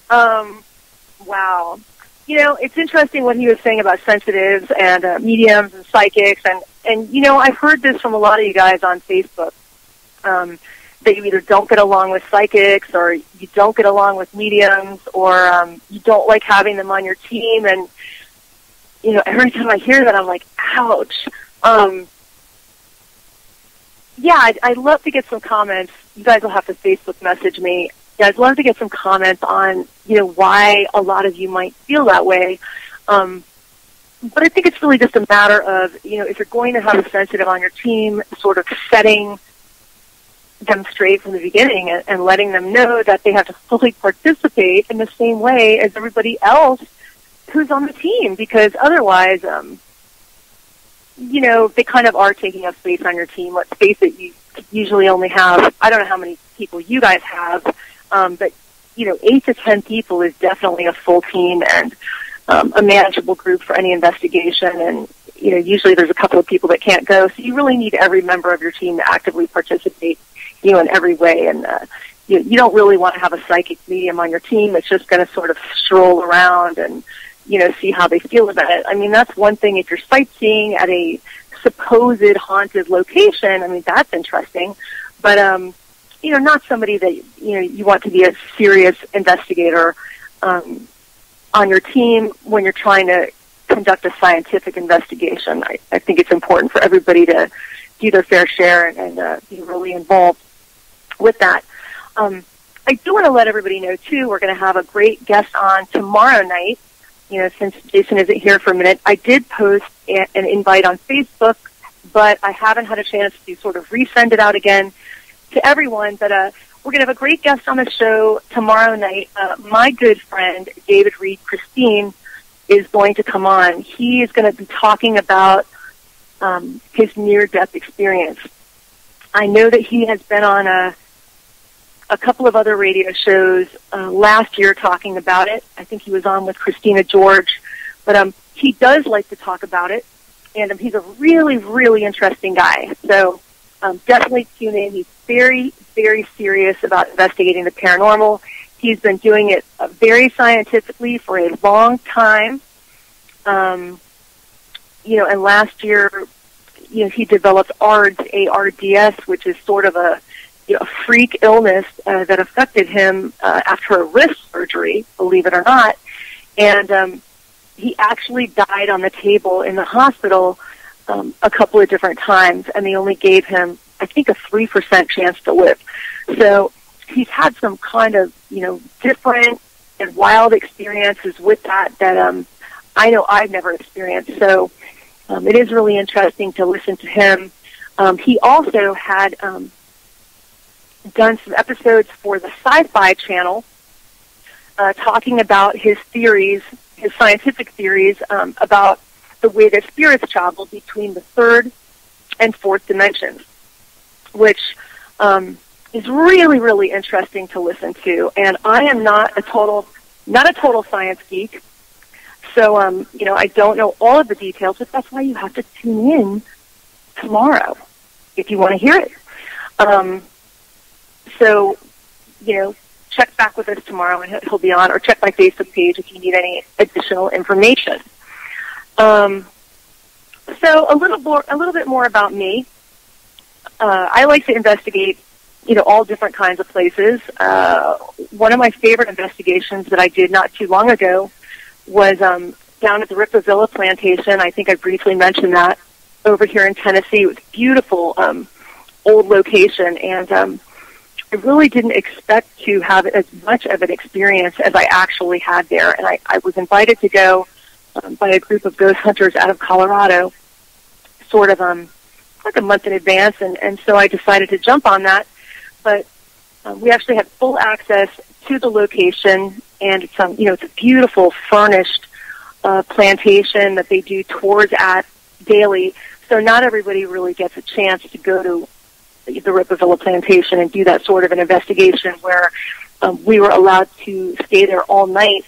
Wow. It's interesting what he was saying about sensitives and mediums and psychics, and I've heard this from a lot of you guys on Facebook, that you either don't get along with psychics, or you don't get along with mediums, or you don't like having them on your team, and every time I hear that, I'm like, ouch. Yeah, I'd love to get some comments. You guys will have to Facebook message me. Yeah, I'd love to get some comments on, why a lot of you might feel that way. But I think it's really just a matter of, if you're going to have a sensitive on your team, sort of setting them straight from the beginning and letting them know that they have to fully participate in the same way as everybody else who's on the team, because otherwise, they kind of are taking up space on your team. Let's face it, you usually only have, I don't know how many people you guys have, but 8 to 10 people is definitely a full team and a manageable group for any investigation. And usually there's a couple of people that can't go, so you really need every member of your team to actively participate, in every way. And you don't really want to have a psychic medium on your team that's just going to sort of stroll around and see how they feel about it. I mean, that's one thing. If you're sightseeing at a supposed haunted location, I mean, that's interesting. But not somebody that you want to be a serious investigator on your team when you're trying to conduct a scientific investigation. I think it's important for everybody to do their fair share and be really involved with that. I do want to let everybody know, too, we're going to have a great guest on tomorrow night. Since Jason isn't here for a minute, I did post an invite on Facebook, but I haven't had a chance to sort of resend it out again to everyone. But we're going to have a great guest on the show tomorrow night. My good friend, David Reed Christine, is going to come on. He is going to be talking about his near-death experience. I know that he has been on a couple of other radio shows last year talking about it. I think he was on with Christina George. But he does like to talk about it, and he's a really, really interesting guy. So definitely tune in. He's very, very serious about investigating the paranormal. He's been doing it very scientifically for a long time. And last year, he developed ARDS, A-R-D-S, which is sort of a freak illness that affected him after a wrist surgery, believe it or not. And he actually died on the table in the hospital a couple of different times, and they only gave him, I think, a 3% chance to live. So he's had some kind of, different and wild experiences with that I know I've never experienced. So it is really interesting to listen to him. He also had done some episodes for the Sci-Fi Channel talking about his theories, his scientific theories about the way that spirits travel between the third and fourth dimensions, which is really, really interesting to listen to. And I am not a total science geek, so I don't know all of the details, but that's why you have to tune in tomorrow if you want to hear it. So, check back with us tomorrow, and he'll be on, or check my Facebook page if you need any additional information. So a little bit more about me. I like to investigate, all different kinds of places. One of my favorite investigations that I did not too long ago was down at the Ripavilla plantation. I think I briefly mentioned that, over here in Tennessee. It was a beautiful old location, and I really didn't expect to have as much of an experience as I actually had there. And I was invited to go by a group of ghost hunters out of Colorado, sort of like a month in advance, and so I decided to jump on that. But we actually had full access to the location, and it's it's a beautiful furnished plantation that they do tours at daily. So not everybody really gets a chance to go to the Ripavilla plantation and do that sort of an investigation where we were allowed to stay there all night,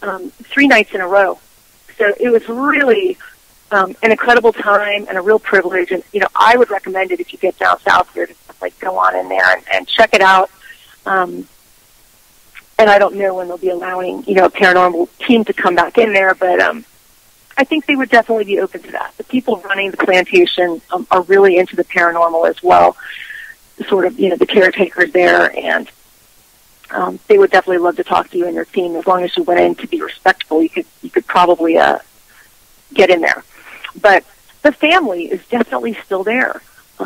3 nights in a row. So it was really an incredible time and a real privilege. And, I would recommend it if you get down south here to go on in there and check it out. And I don't know when they'll be allowing, a paranormal team to come back in there, but I think they would definitely be open to that. The people running the plantation are really into the paranormal as well, sort of, the caretakers there, and they would definitely love to talk to you and your team. As long as you went in to be respectful, you could probably get in there. But the family is definitely still there.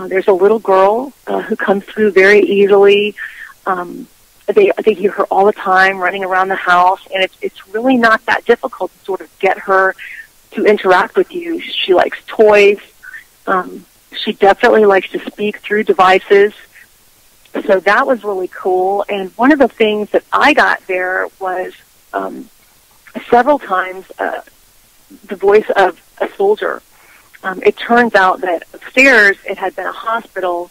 There's a little girl who comes through very easily. They hear her all the time running around the house, and it's really not that difficult to sort of get her to interact with you. She likes toys. She definitely likes to speak through devices. So that was really cool. And one of the things that I got there was several times the voice of a soldier. It turns out that upstairs it had been a hospital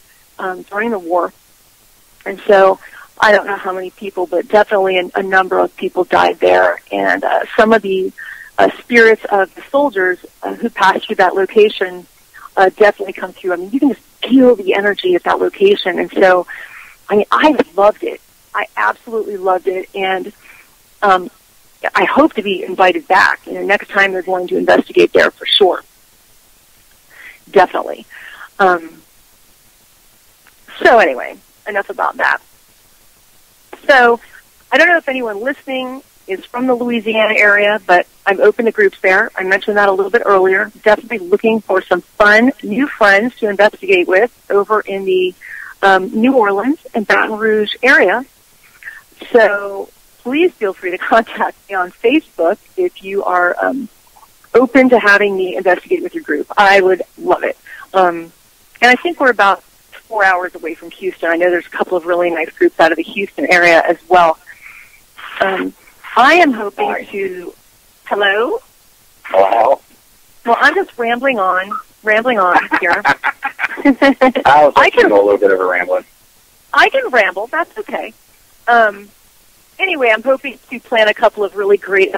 during the war. And so I don't know how many people, but definitely a number of people died there. And some of the spirits of the soldiers who passed through that location definitely come through. I mean, you can just feel the energy at that location. And so, I loved it. I absolutely loved it. And I hope to be invited back. Next time they're going to investigate there for sure. Definitely. So anyway, enough about that. So I don't know if anyone listening is from the Louisiana area, but I'm open to groups there. I mentioned that a little bit earlier. Definitely looking for some fun, new friends to investigate with over in the New Orleans and Baton Rouge area. So please feel free to contact me on Facebook if you are open to having me investigate with your group. I would love it. And I think we're about 4 hours away from Houston. I know there's a couple of really nice groups out of the Houston area as well. I am hoping to... Hello? Hello? Well, I'm just rambling on here. I can go a little bit of a rambling. I can ramble. That's okay. Anyway, I'm hoping to plan a couple of really great...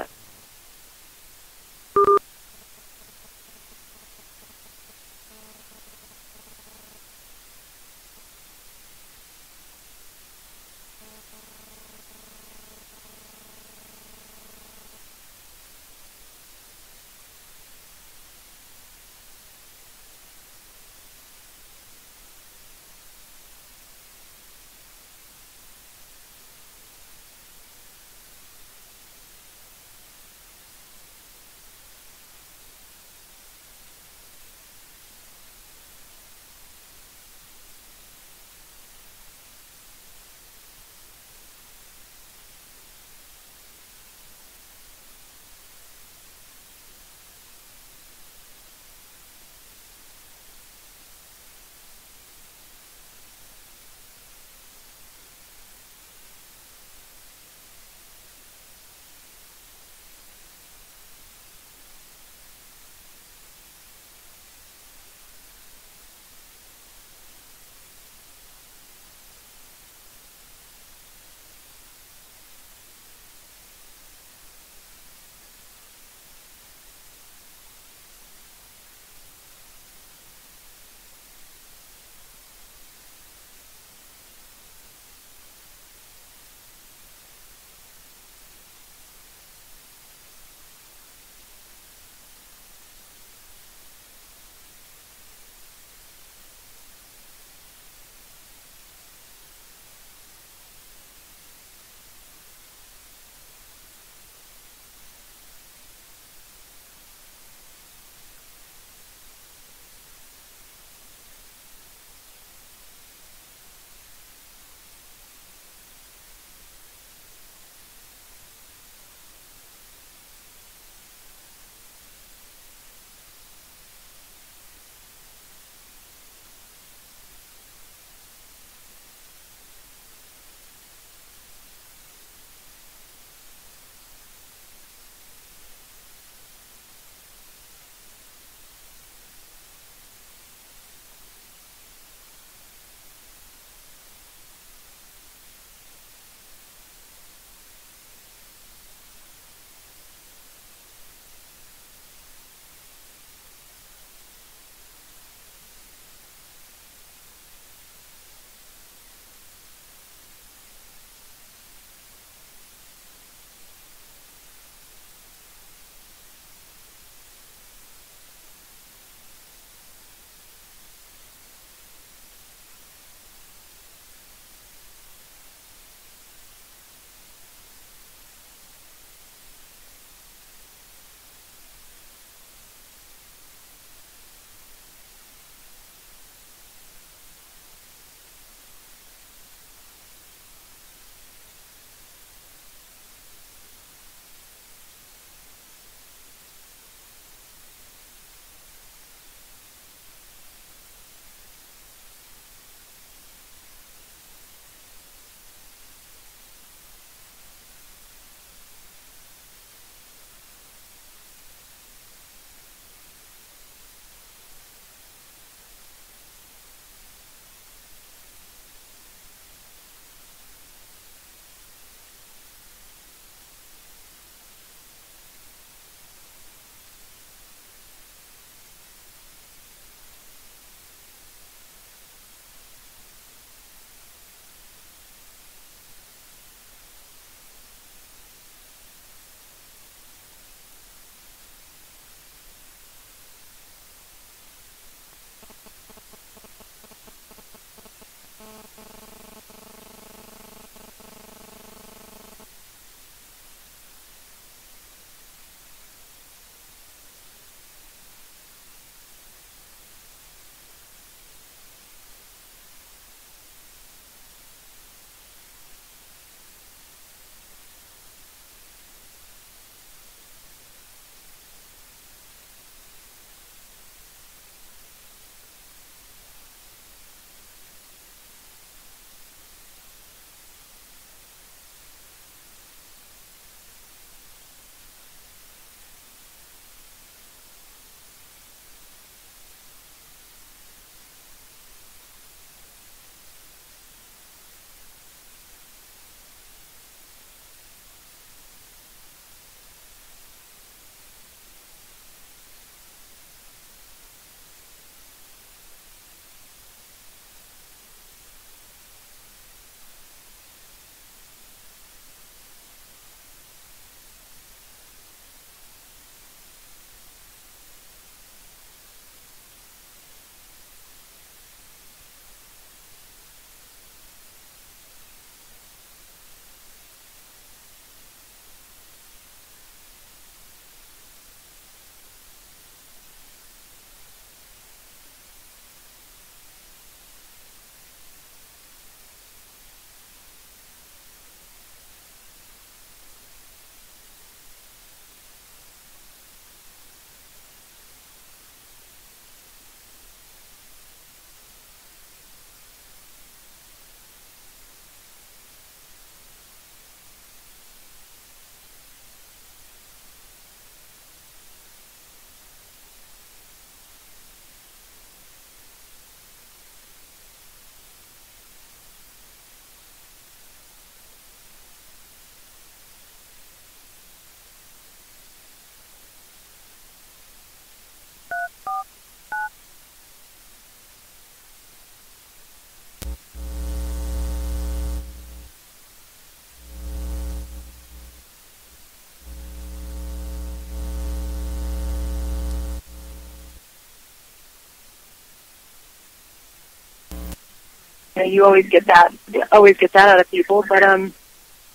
you always get that out of people. But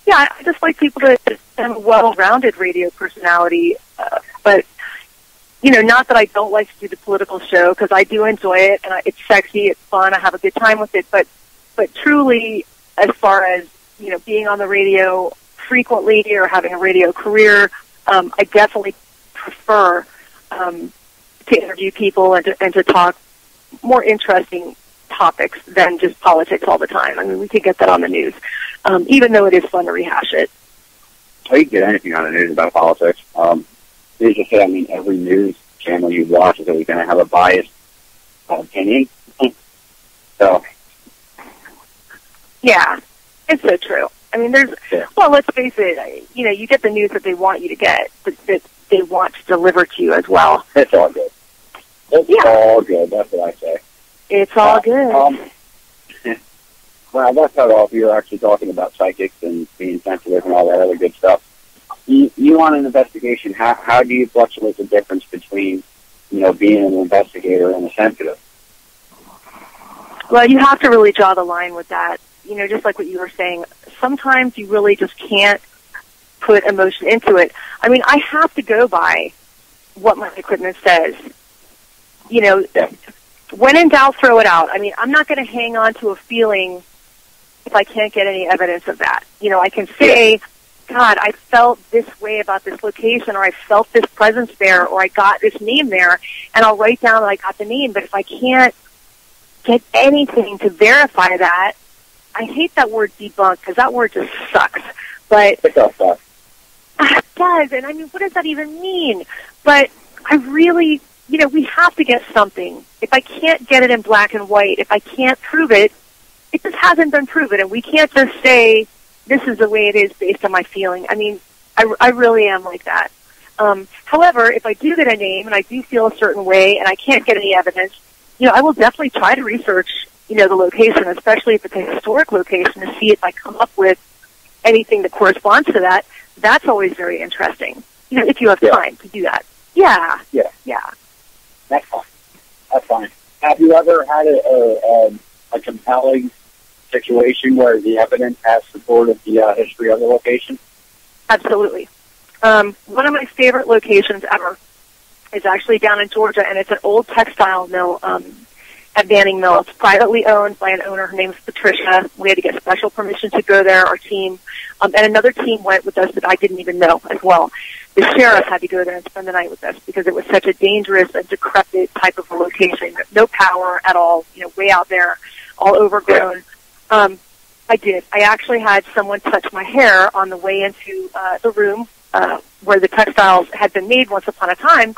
yeah, I just like people to have a well-rounded radio personality. But not that I don't like to do the political show, because I do enjoy it, and it's sexy, it's fun, I have a good time with it. But truly, as far as being on the radio frequently or having a radio career, I definitely prefer to interview people and to talk more interesting topics than just politics all the time. I mean, we could get that on the news, even though it is fun to rehash it. Well, you can get anything on the news about politics. You just say, I mean, every news channel you watch is always going to have a biased opinion. So, yeah, it's so true. I mean, well, let's face it, you get the news that they want you to get, that they want to deliver to you as well. It's all good. It's all good, that's what I say. It's all good. Well, that's not all. If you're actually talking about psychics and being sensitive and all that other good stuff. You want an investigation. How do you fluctuate the difference between, being an investigator and a sensitive? Well, you have to really draw the line with that. Just like what you were saying, sometimes you really just can't put emotion into it. I mean, I have to go by what my equipment says. When in doubt, throw it out. I mean, I'm not going to hang on to a feeling if I can't get any evidence of that. I can say, God, I felt this way about this location, or I felt this presence there, or I got this name there, and I'll write down that I got the name. But if I can't get anything to verify that, I hate that word debunk, because that word just sucks. But it does suck. It does, and I mean, what does that even mean? But I really, we have to get something. If I can't get it in black and white, if I can't prove it, it just hasn't been proven, and we can't just say, this is the way it is based on my feeling. I mean, I really am like that. However, if I do get a name and I do feel a certain way and I can't get any evidence, I will definitely try to research, the location, especially if it's a historic location, to see if I come up with anything that corresponds to that. That's always very interesting, if you have time to do that. Yeah. That's fine. That's fine. Have you ever had a compelling situation where the evidence has supported the history of the location? Absolutely. One of my favorite locations ever is actually down in Georgia, and it's an old textile mill at Banning Mill. It's privately owned by an owner. Her name is Patricia. We had to get special permission to go there, our team. And another team went with us that I didn't even know as well. The sheriff had to go there and spend the night with us because it was such a dangerous and decrepit type of a location. No power at all, way out there, all overgrown. I did. I actually had someone touch my hair on the way into the room where the textiles had been made once upon a time.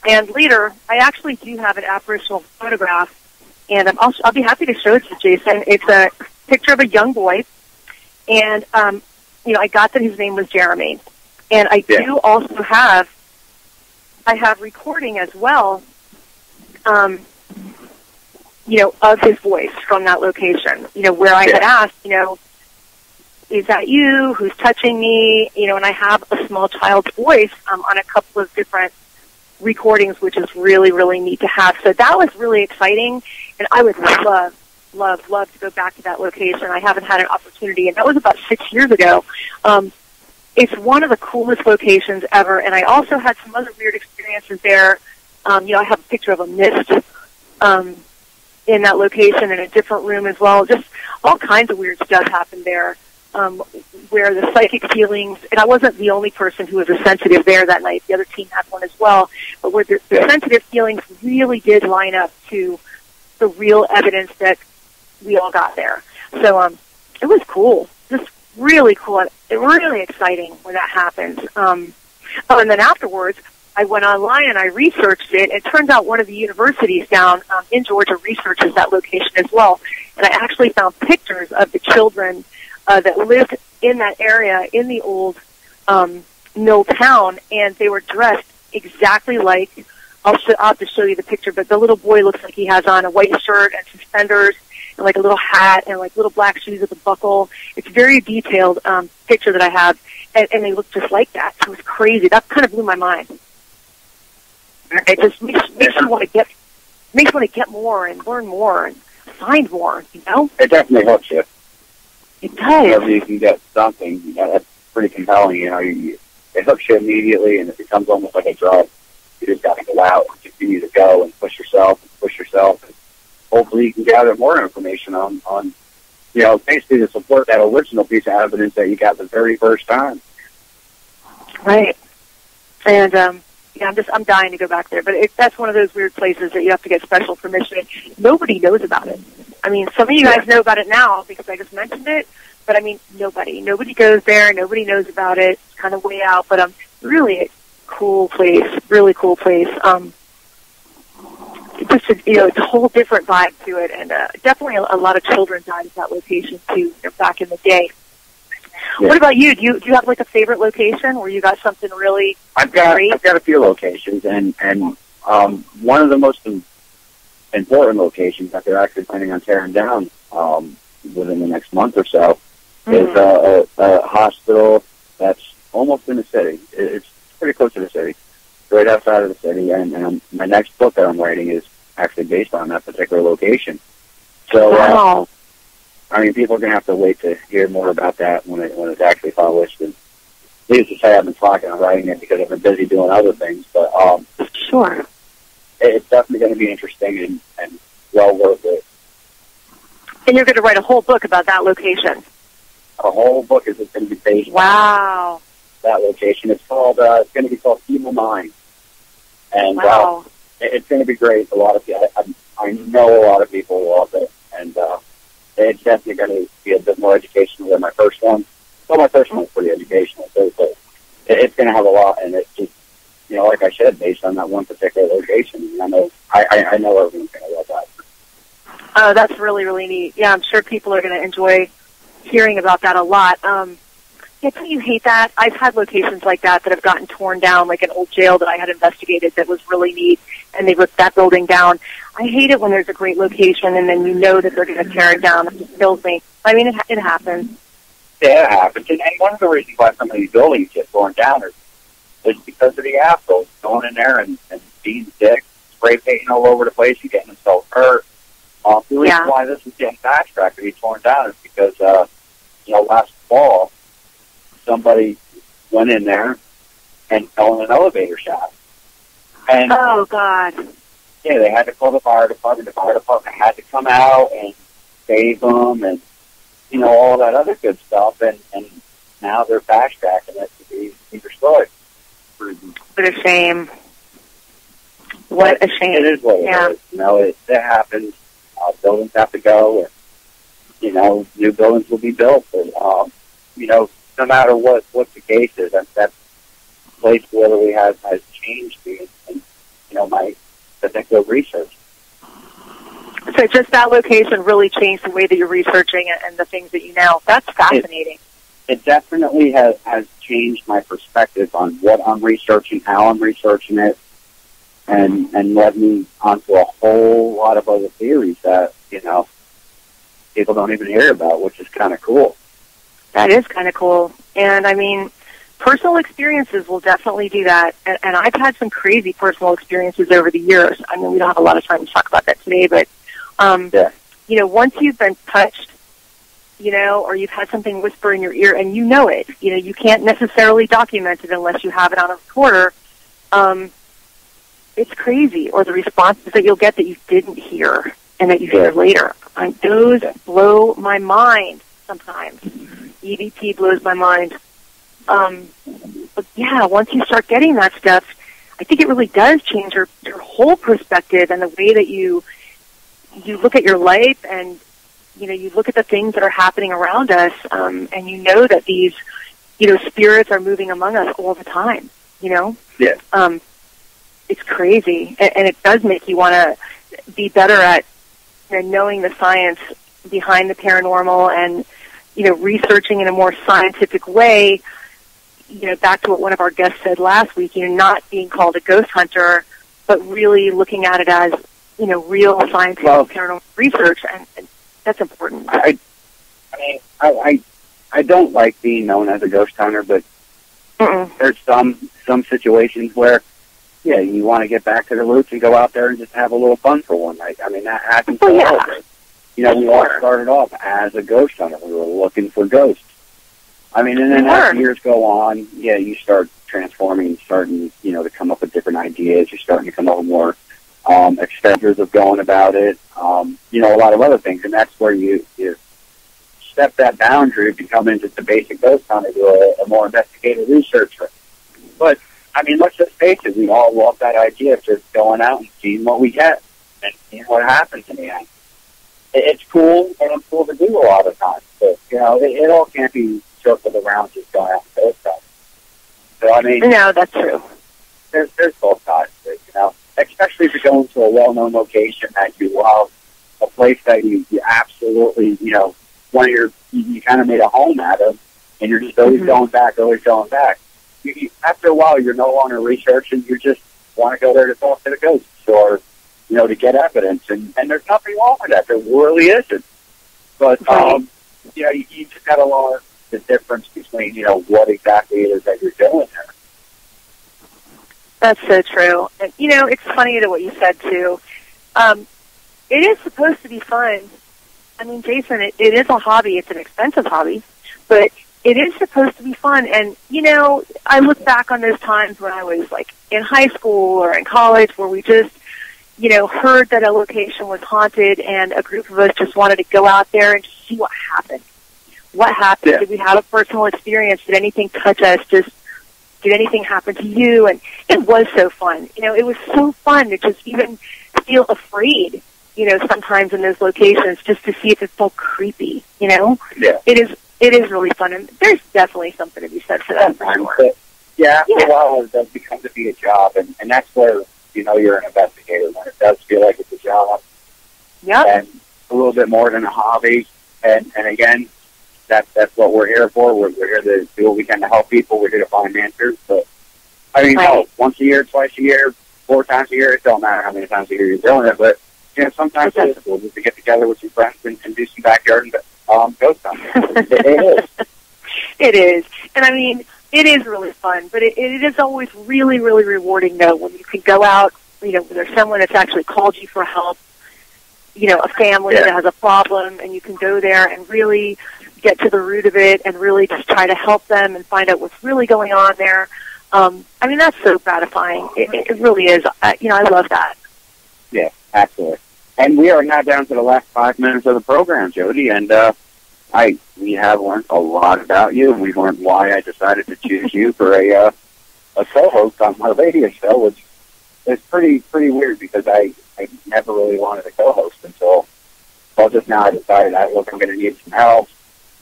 And later, I actually do have an apparitional photograph, and I'll be happy to show it to you, Jason. It's a picture of a young boy, and I got that his name was Jeremy. And I do also have recording as well, of his voice from that location, where I had asked, is that you? Who's touching me? And I have a small child's voice on a couple of different recordings, which is really, really neat to have. So that was really exciting, and I would love to go back to that location. I haven't had an opportunity, and that was about 6 years ago. It's one of the coolest locations ever, and I also had some other weird experiences there. I have a picture of a mist in that location in a different room as well. Just all kinds of weird stuff happened there, where the psychic feelings, and I wasn't the only person who was a sensitive there that night. The other team had one as well, but where the sensitive feelings really did line up to the real evidence that we all got there. So it was cool, just really cool, really exciting when that happens. And then afterwards, I went online and I researched it. It turns out one of the universities down in Georgia researches that location as well. And I actually found pictures of the children that lived in that area in the old mill town, and they were dressed exactly like, I'll have to show you the picture, but the little boy looks like he has on a white shirt and suspenders and like a little hat and like little black shoes with a buckle. It's a very detailed picture that I have, and they look just like that. So it was crazy. That kind of blew my mind. It just makes you want to get more and learn more. And find more, you know? It definitely hooks you. It does. Whenever you can get something, that's pretty compelling. It hooks you immediately, and it becomes almost like a drug. You just got to go out and continue to go and push yourself, and hopefully you can gather more information on basically to support that original piece of evidence that you got the very first time. Right. And I'm dying to go back there, but that's one of those weird places that you have to get special permission. Nobody knows about it. I mean, some of you guys know about it now because I just mentioned it, but I mean, nobody goes there. Nobody knows about it. It's kind of way out, but really a cool place. Really cool place. It's a whole different vibe to it, and definitely a lot of children died at that location too. Back in the day. Yeah. What about you? Do you have like a favorite location where you got something really? I've got a few locations, and one of the most important locations that they're actually planning on tearing down within the next month or so is a hospital that's almost in the city. It's pretty close to the city, right outside of the city, and my next book that I'm writing is actually based on that particular location. So, wow. I mean, people are going to have to wait to hear more about that when it's actually published. And needless to say, I've been talking and writing it because I've been busy doing other things. But sure, it's definitely going to be interesting and well worth it. And you're going to write a whole book about that location. A whole book is going to be based on that location. It's going to be called Evil Mind. And wow. It's going to be great. A lot of people, I know a lot of people will love it, and it's definitely going to be a bit more educational than my first one. Well, my first one was pretty educational too, but it's going to have a lot, and it's just, like I said, based on that one particular location. And I know everyone's going to love that. Oh, that's really, really neat. Yeah, I'm sure people are going to enjoy hearing about that a lot. Yeah, don't you hate that? I've had locations like that have gotten torn down, like an old jail that I had investigated that was really neat, and they ripped that building down. I hate it when there's a great location and then you know that they're going to tear it down. It just kills me. I mean, it happens. Yeah, it happens. And one of the reasons why some of these buildings get torn down is because of the assholes going in there and being sick, spray painting all over the place and getting themselves hurt. The reason why this is getting fast-tracked to be torn down is because, last fall, somebody went in there and fell in an elevator shaft. And oh, God. Yeah, they had to call the fire department. The fire department had to come out and save them and, all that other good stuff. And now they're fast-tracking it to be destroyed. What a shame. What a shame. It is what it is. It happens. Buildings have to go. And, new buildings will be built. And, no matter what the case is, that place literally has changed me in my particular research. So just that location really changed the way that you're researching and the things that you know. That's fascinating. It definitely has changed my perspective on what I'm researching, how I'm researching it, and led me onto a whole lot of other theories that, people don't even hear about, which is kind of cool. That is kind of cool. And, I mean, personal experiences will definitely do that. And I've had some crazy personal experiences over the years. I mean, we don't have a lot of time to talk about that today, but, once you've been touched, or you've had something whisper in your ear and you know it, you can't necessarily document it unless you have it on a recorder, it's crazy. Or the responses that you'll get that you didn't hear and that you hear later. Those blow my mind sometimes. EVP blows my mind. But yeah, once you start getting that stuff, I think it really does change your whole perspective and the way that you look at your life and, you look at the things that are happening around us, and you know that these, spirits are moving among us all the time, Yeah. It's crazy. And it does make you want to be better at knowing the science behind the paranormal and, researching in a more scientific way, back to what one of our guests said last week, not being called a ghost hunter, but really looking at it as, real scientific paranormal research, and that's important. I don't like being known as a ghost hunter, but there's some situations where, you want to get back to the roots and go out there and just have a little fun for one night. I mean, that happens all over. we all started off as a ghost hunter. We were looking for ghosts. I mean, and then as years go on, you start transforming, starting, to come up with different ideas. You're starting to come up with more extenders of going about it, a lot of other things. And that's where you step that boundary, becoming just a basic ghost hunter to a more investigative researcher. But, I mean, let's just face it, we all love that idea of just going out and seeing what we get and seeing what happens in the end. It's cool, and it's cool to do a lot of times. But, it all can't be circled around just going out and ghost hunting. So, I mean... No, that's true. There's both sides to it, especially if you're going to a well-known location that you love, a place that you absolutely, you kind of made a home out of, and you're just always going back, after a while, you're no longer researching. You just want to go there to talk to the ghosts or, to get evidence. And there's nothing wrong with that. There really isn't. But, you just got to learn the difference between, what exactly it is that you're doing there. That's so true. And, it's funny to what you said, too. It is supposed to be fun. I mean, Jason, it is a hobby. It's an expensive hobby. But it is supposed to be fun. And, I look back on those times when I was, like, in high school or in college where we just, heard that a location was haunted and a group of us just wanted to go out there and just see what happened. What happened? Yeah. Did we have a personal experience? Did anything touch us? Did anything happen to you? And it was so fun. It was so fun to just even feel afraid, sometimes in those locations just to see if it felt creepy, Yeah. It is really fun. And there's definitely something to be said for that. Yeah, after a while it does become to be a job. And that's where, you're an investigator when it does feel like it's a job. Yeah. And a little bit more than a hobby. And again, that's what we're here for. We're here to do what we can to help people. We're here to find answers. But, I mean, once a year, twice a year, 4 times a year, it don't matter how many times a year you're doing it. But, sometimes it's cool just to get together with your friends and do some backyard and ghost hunting. It is. It is. And, I mean, it is really fun. But it is always really, really rewarding, though, when you can go out, when there's someone that's actually called you for help, a family that has a problem, and you can go there and really get to the root of it and really just try to help them and find out what's really going on there. I mean, that's so gratifying. It really is. I love that. Yeah, absolutely. And we are now down to the last 5 minutes of the program, Jody, and we have learned a lot about you, and we've learned why I decided to choose you for a co-host on my radio show, which is pretty weird because I never really wanted a co-host until just now I decided, look, I'm going to need some help.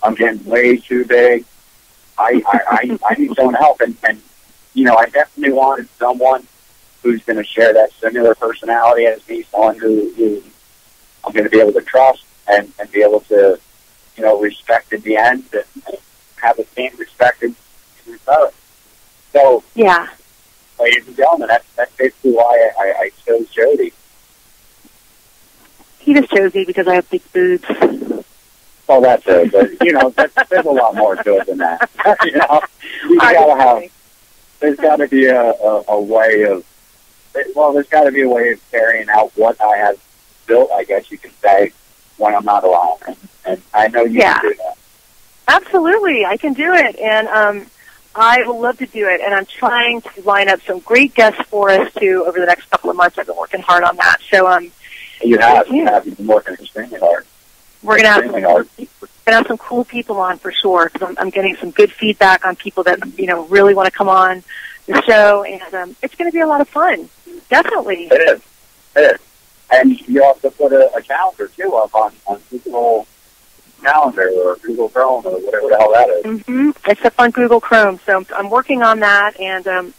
I'm getting way too big. I need someone to help. And I definitely wanted someone who's going to share that similar personality as me, someone who I'm going to be able to trust and be able to, respect at the end and have the same respect in return. So, yeah. Ladies and gentlemen, that's basically why I chose Jody. He just chose me because I have big boobs. Well, that's it. But, there's a lot more to it than that. There's got to be a way of, there's got to be a way of carrying out what I have built, I guess you could say, when I'm not around. And I know you can do that. Absolutely, I can do it. And I will love to do it. And I'm trying to line up some great guests for us, too, over the next couple of months. I've been working hard on that. So, You have. You've been working extremely hard. We're going to have some cool people on for sure, because I'm getting some good feedback on people that, really want to come on the show. And it's going to be a lot of fun. Definitely. It is. And you also put a calendar, too, up on Google Calendar or Google Chrome or whatever the hell that is. Mm-hmm. It's up on Google Chrome. So I'm working on that, and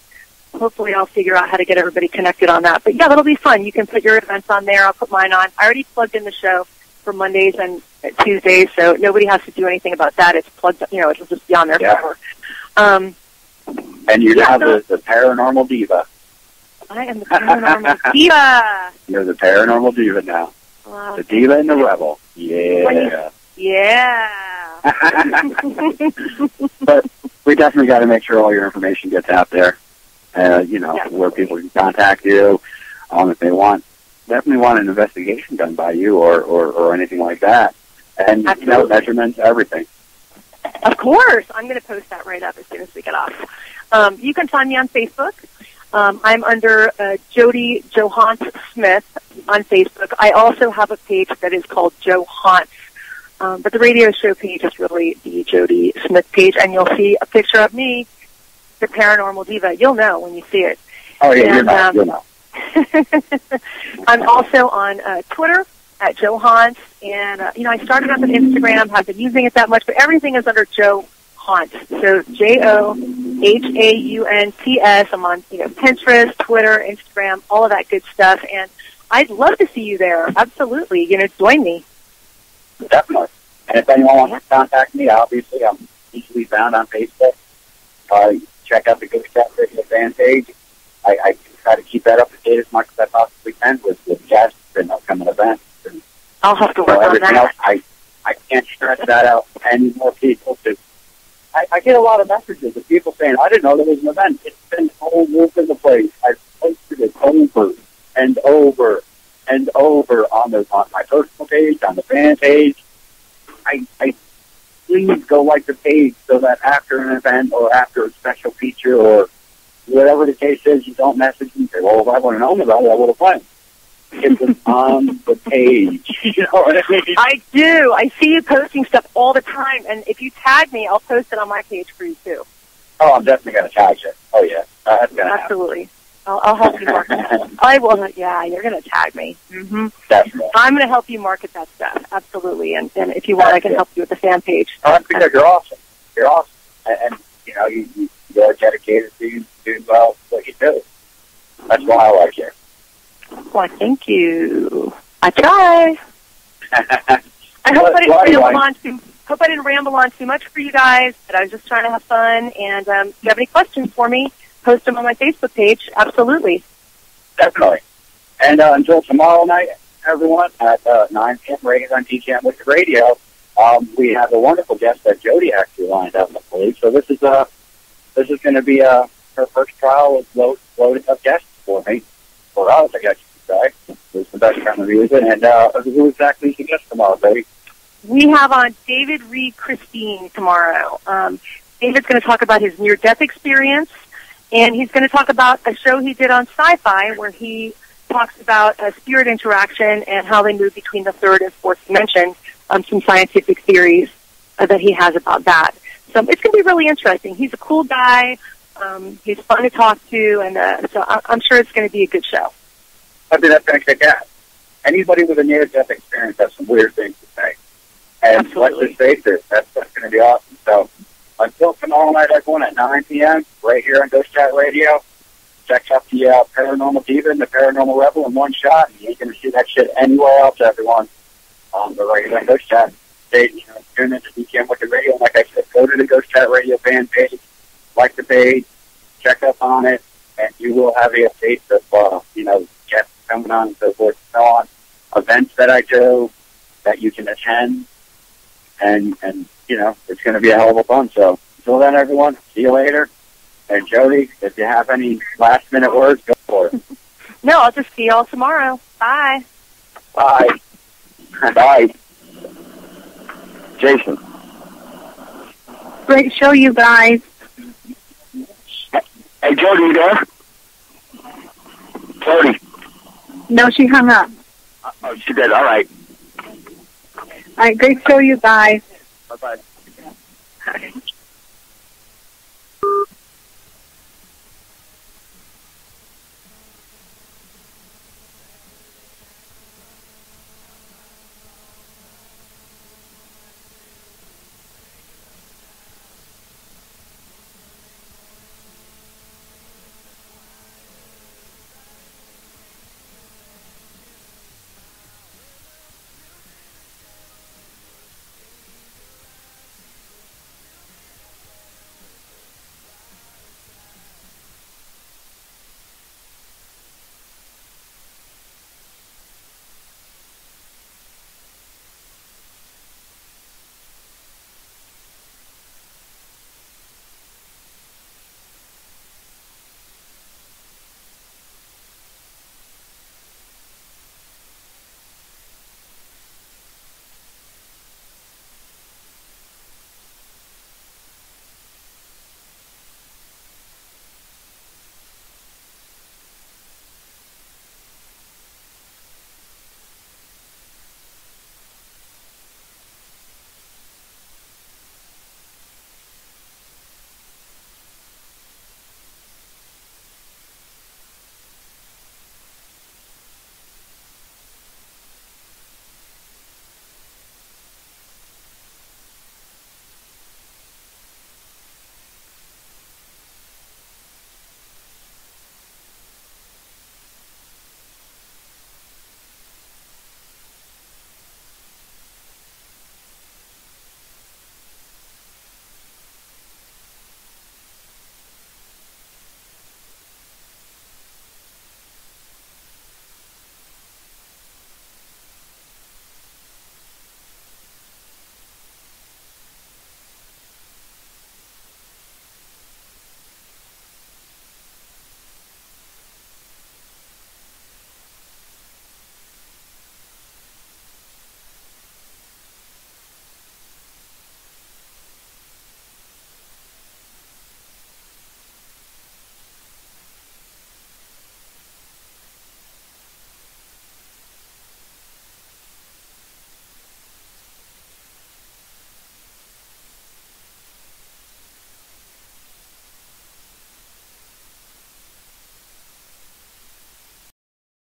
hopefully I'll figure out how to get everybody connected on that. But, yeah, that'll be fun. You can put your events on there. I'll put mine on. I already plugged in the show for Mondays and Tuesdays, so nobody has to do anything about that. It's plugged, it'll just be on there forever. And you're now the Paranormal Diva. I am the Paranormal Diva. You're the Paranormal Diva now. The Diva and the Rebel. Yeah. Yeah. But we definitely got to make sure all your information gets out there. Where people can contact you if they want definitely want an investigation done by you or anything like that. And, measurements, everything. Of course. I'm going to post that right up as soon as we get off. You can find me on Facebook. I'm under Jody Johant Smith on Facebook. I also have a page that is called Joe Haunt. But the radio show page is really the Jody Smith page, and you'll see a picture of me, the Paranormal Diva. You'll know when you see it. Oh, yeah, you'll know. I'm also on Twitter at Joe Haunt, and, I started up on Instagram, haven't been using it that much, but everything is under Joe Haunt. So JOHAUNTS. I'm on, Pinterest, Twitter, Instagram, all of that good stuff, and I'd love to see you there. Absolutely. Join me. Definitely. And if anyone wants to contact me, obviously I'm easily found on Facebook. Check out the Ghost Chat Radio fan page. I try to keep that up to date as much as I possibly can with guests and upcoming events. And, I'll have to work on that. Else, I can't stress that out to any more people. Because I get a lot of messages of people saying, I didn't know there was an event. It's been all over the place. I've posted it over and over and over on my personal page, on the fan page. I please go like the page so that after an event or after a special feature or whatever the case is, you don't message me and say, well, if I would have known about it, I would have went. It was on the page. You know what I mean? I do. I see you posting stuff all the time, and if you tag me, I'll post it on my page for you, too. Oh, I'm definitely going to tag you. Oh, yeah. That's going to happen. Absolutely. I'll help you market that. I will. Yeah, you're going to tag me. Mm-hmm. Definitely. I'm going to help you market that stuff. Absolutely. And if you want, I can help you with the fan page. Oh, that's because you're awesome. You're awesome. And you're dedicated to do what you do. That's why I like you. Well, thank you. I try. I hope I didn't ramble on too much for you guys, but I was just trying to have fun. And if you have any questions for me, post them on my Facebook page. Absolutely. Definitely. And until tomorrow night, everyone, at 9 p.m. right on DJM with the radio, we have a wonderful guest that Jody actually lined up, I believe. So this is going to be her first trial with loaded up guests for me. For us, I guess you could say. It's the best time of music. And who exactly is the guest tomorrow, baby? We have on David Reed Christine tomorrow. David's going to talk about his near-death experience, and he's going to talk about a show he did on Sci-Fi where he talks about spirit interaction and how they move between the third and fourth dimension, some scientific theories that he has about that. So it's going to be really interesting. He's a cool guy. He's fun to talk to, and so I'm sure it's going to be a good show. I think that's going to kick ass. Anybody with a near-death experience has some weird things to say. And Absolutely. Let's just face it, that's going to be awesome. So until tomorrow night, everyone, at 9 p.m., right here on Ghost Chat Radio, check out the Paranormal Diva and the Paranormal Rebel in one shot. You ain't going to see that shit anywhere else, everyone. But right here on Ghost Chat, tune into DJM with the radio. Like I said, go to the Ghost Chat Radio fan page, like the page, check up on it, and you will have a update of, guests coming on and so forth and so on, events that I do that you can attend, and it's going to be a hell of a fun. So until then, everyone, see you later. And Jody, if you have any last-minute words, go for it. No, I'll just see you all tomorrow. Bye. Bye. Bye. Jason. Great show, you guys. Hey, Jody, you there? Jody. No, she hung up. Oh, she did. All right. All right, great show, you guys. Bye-bye.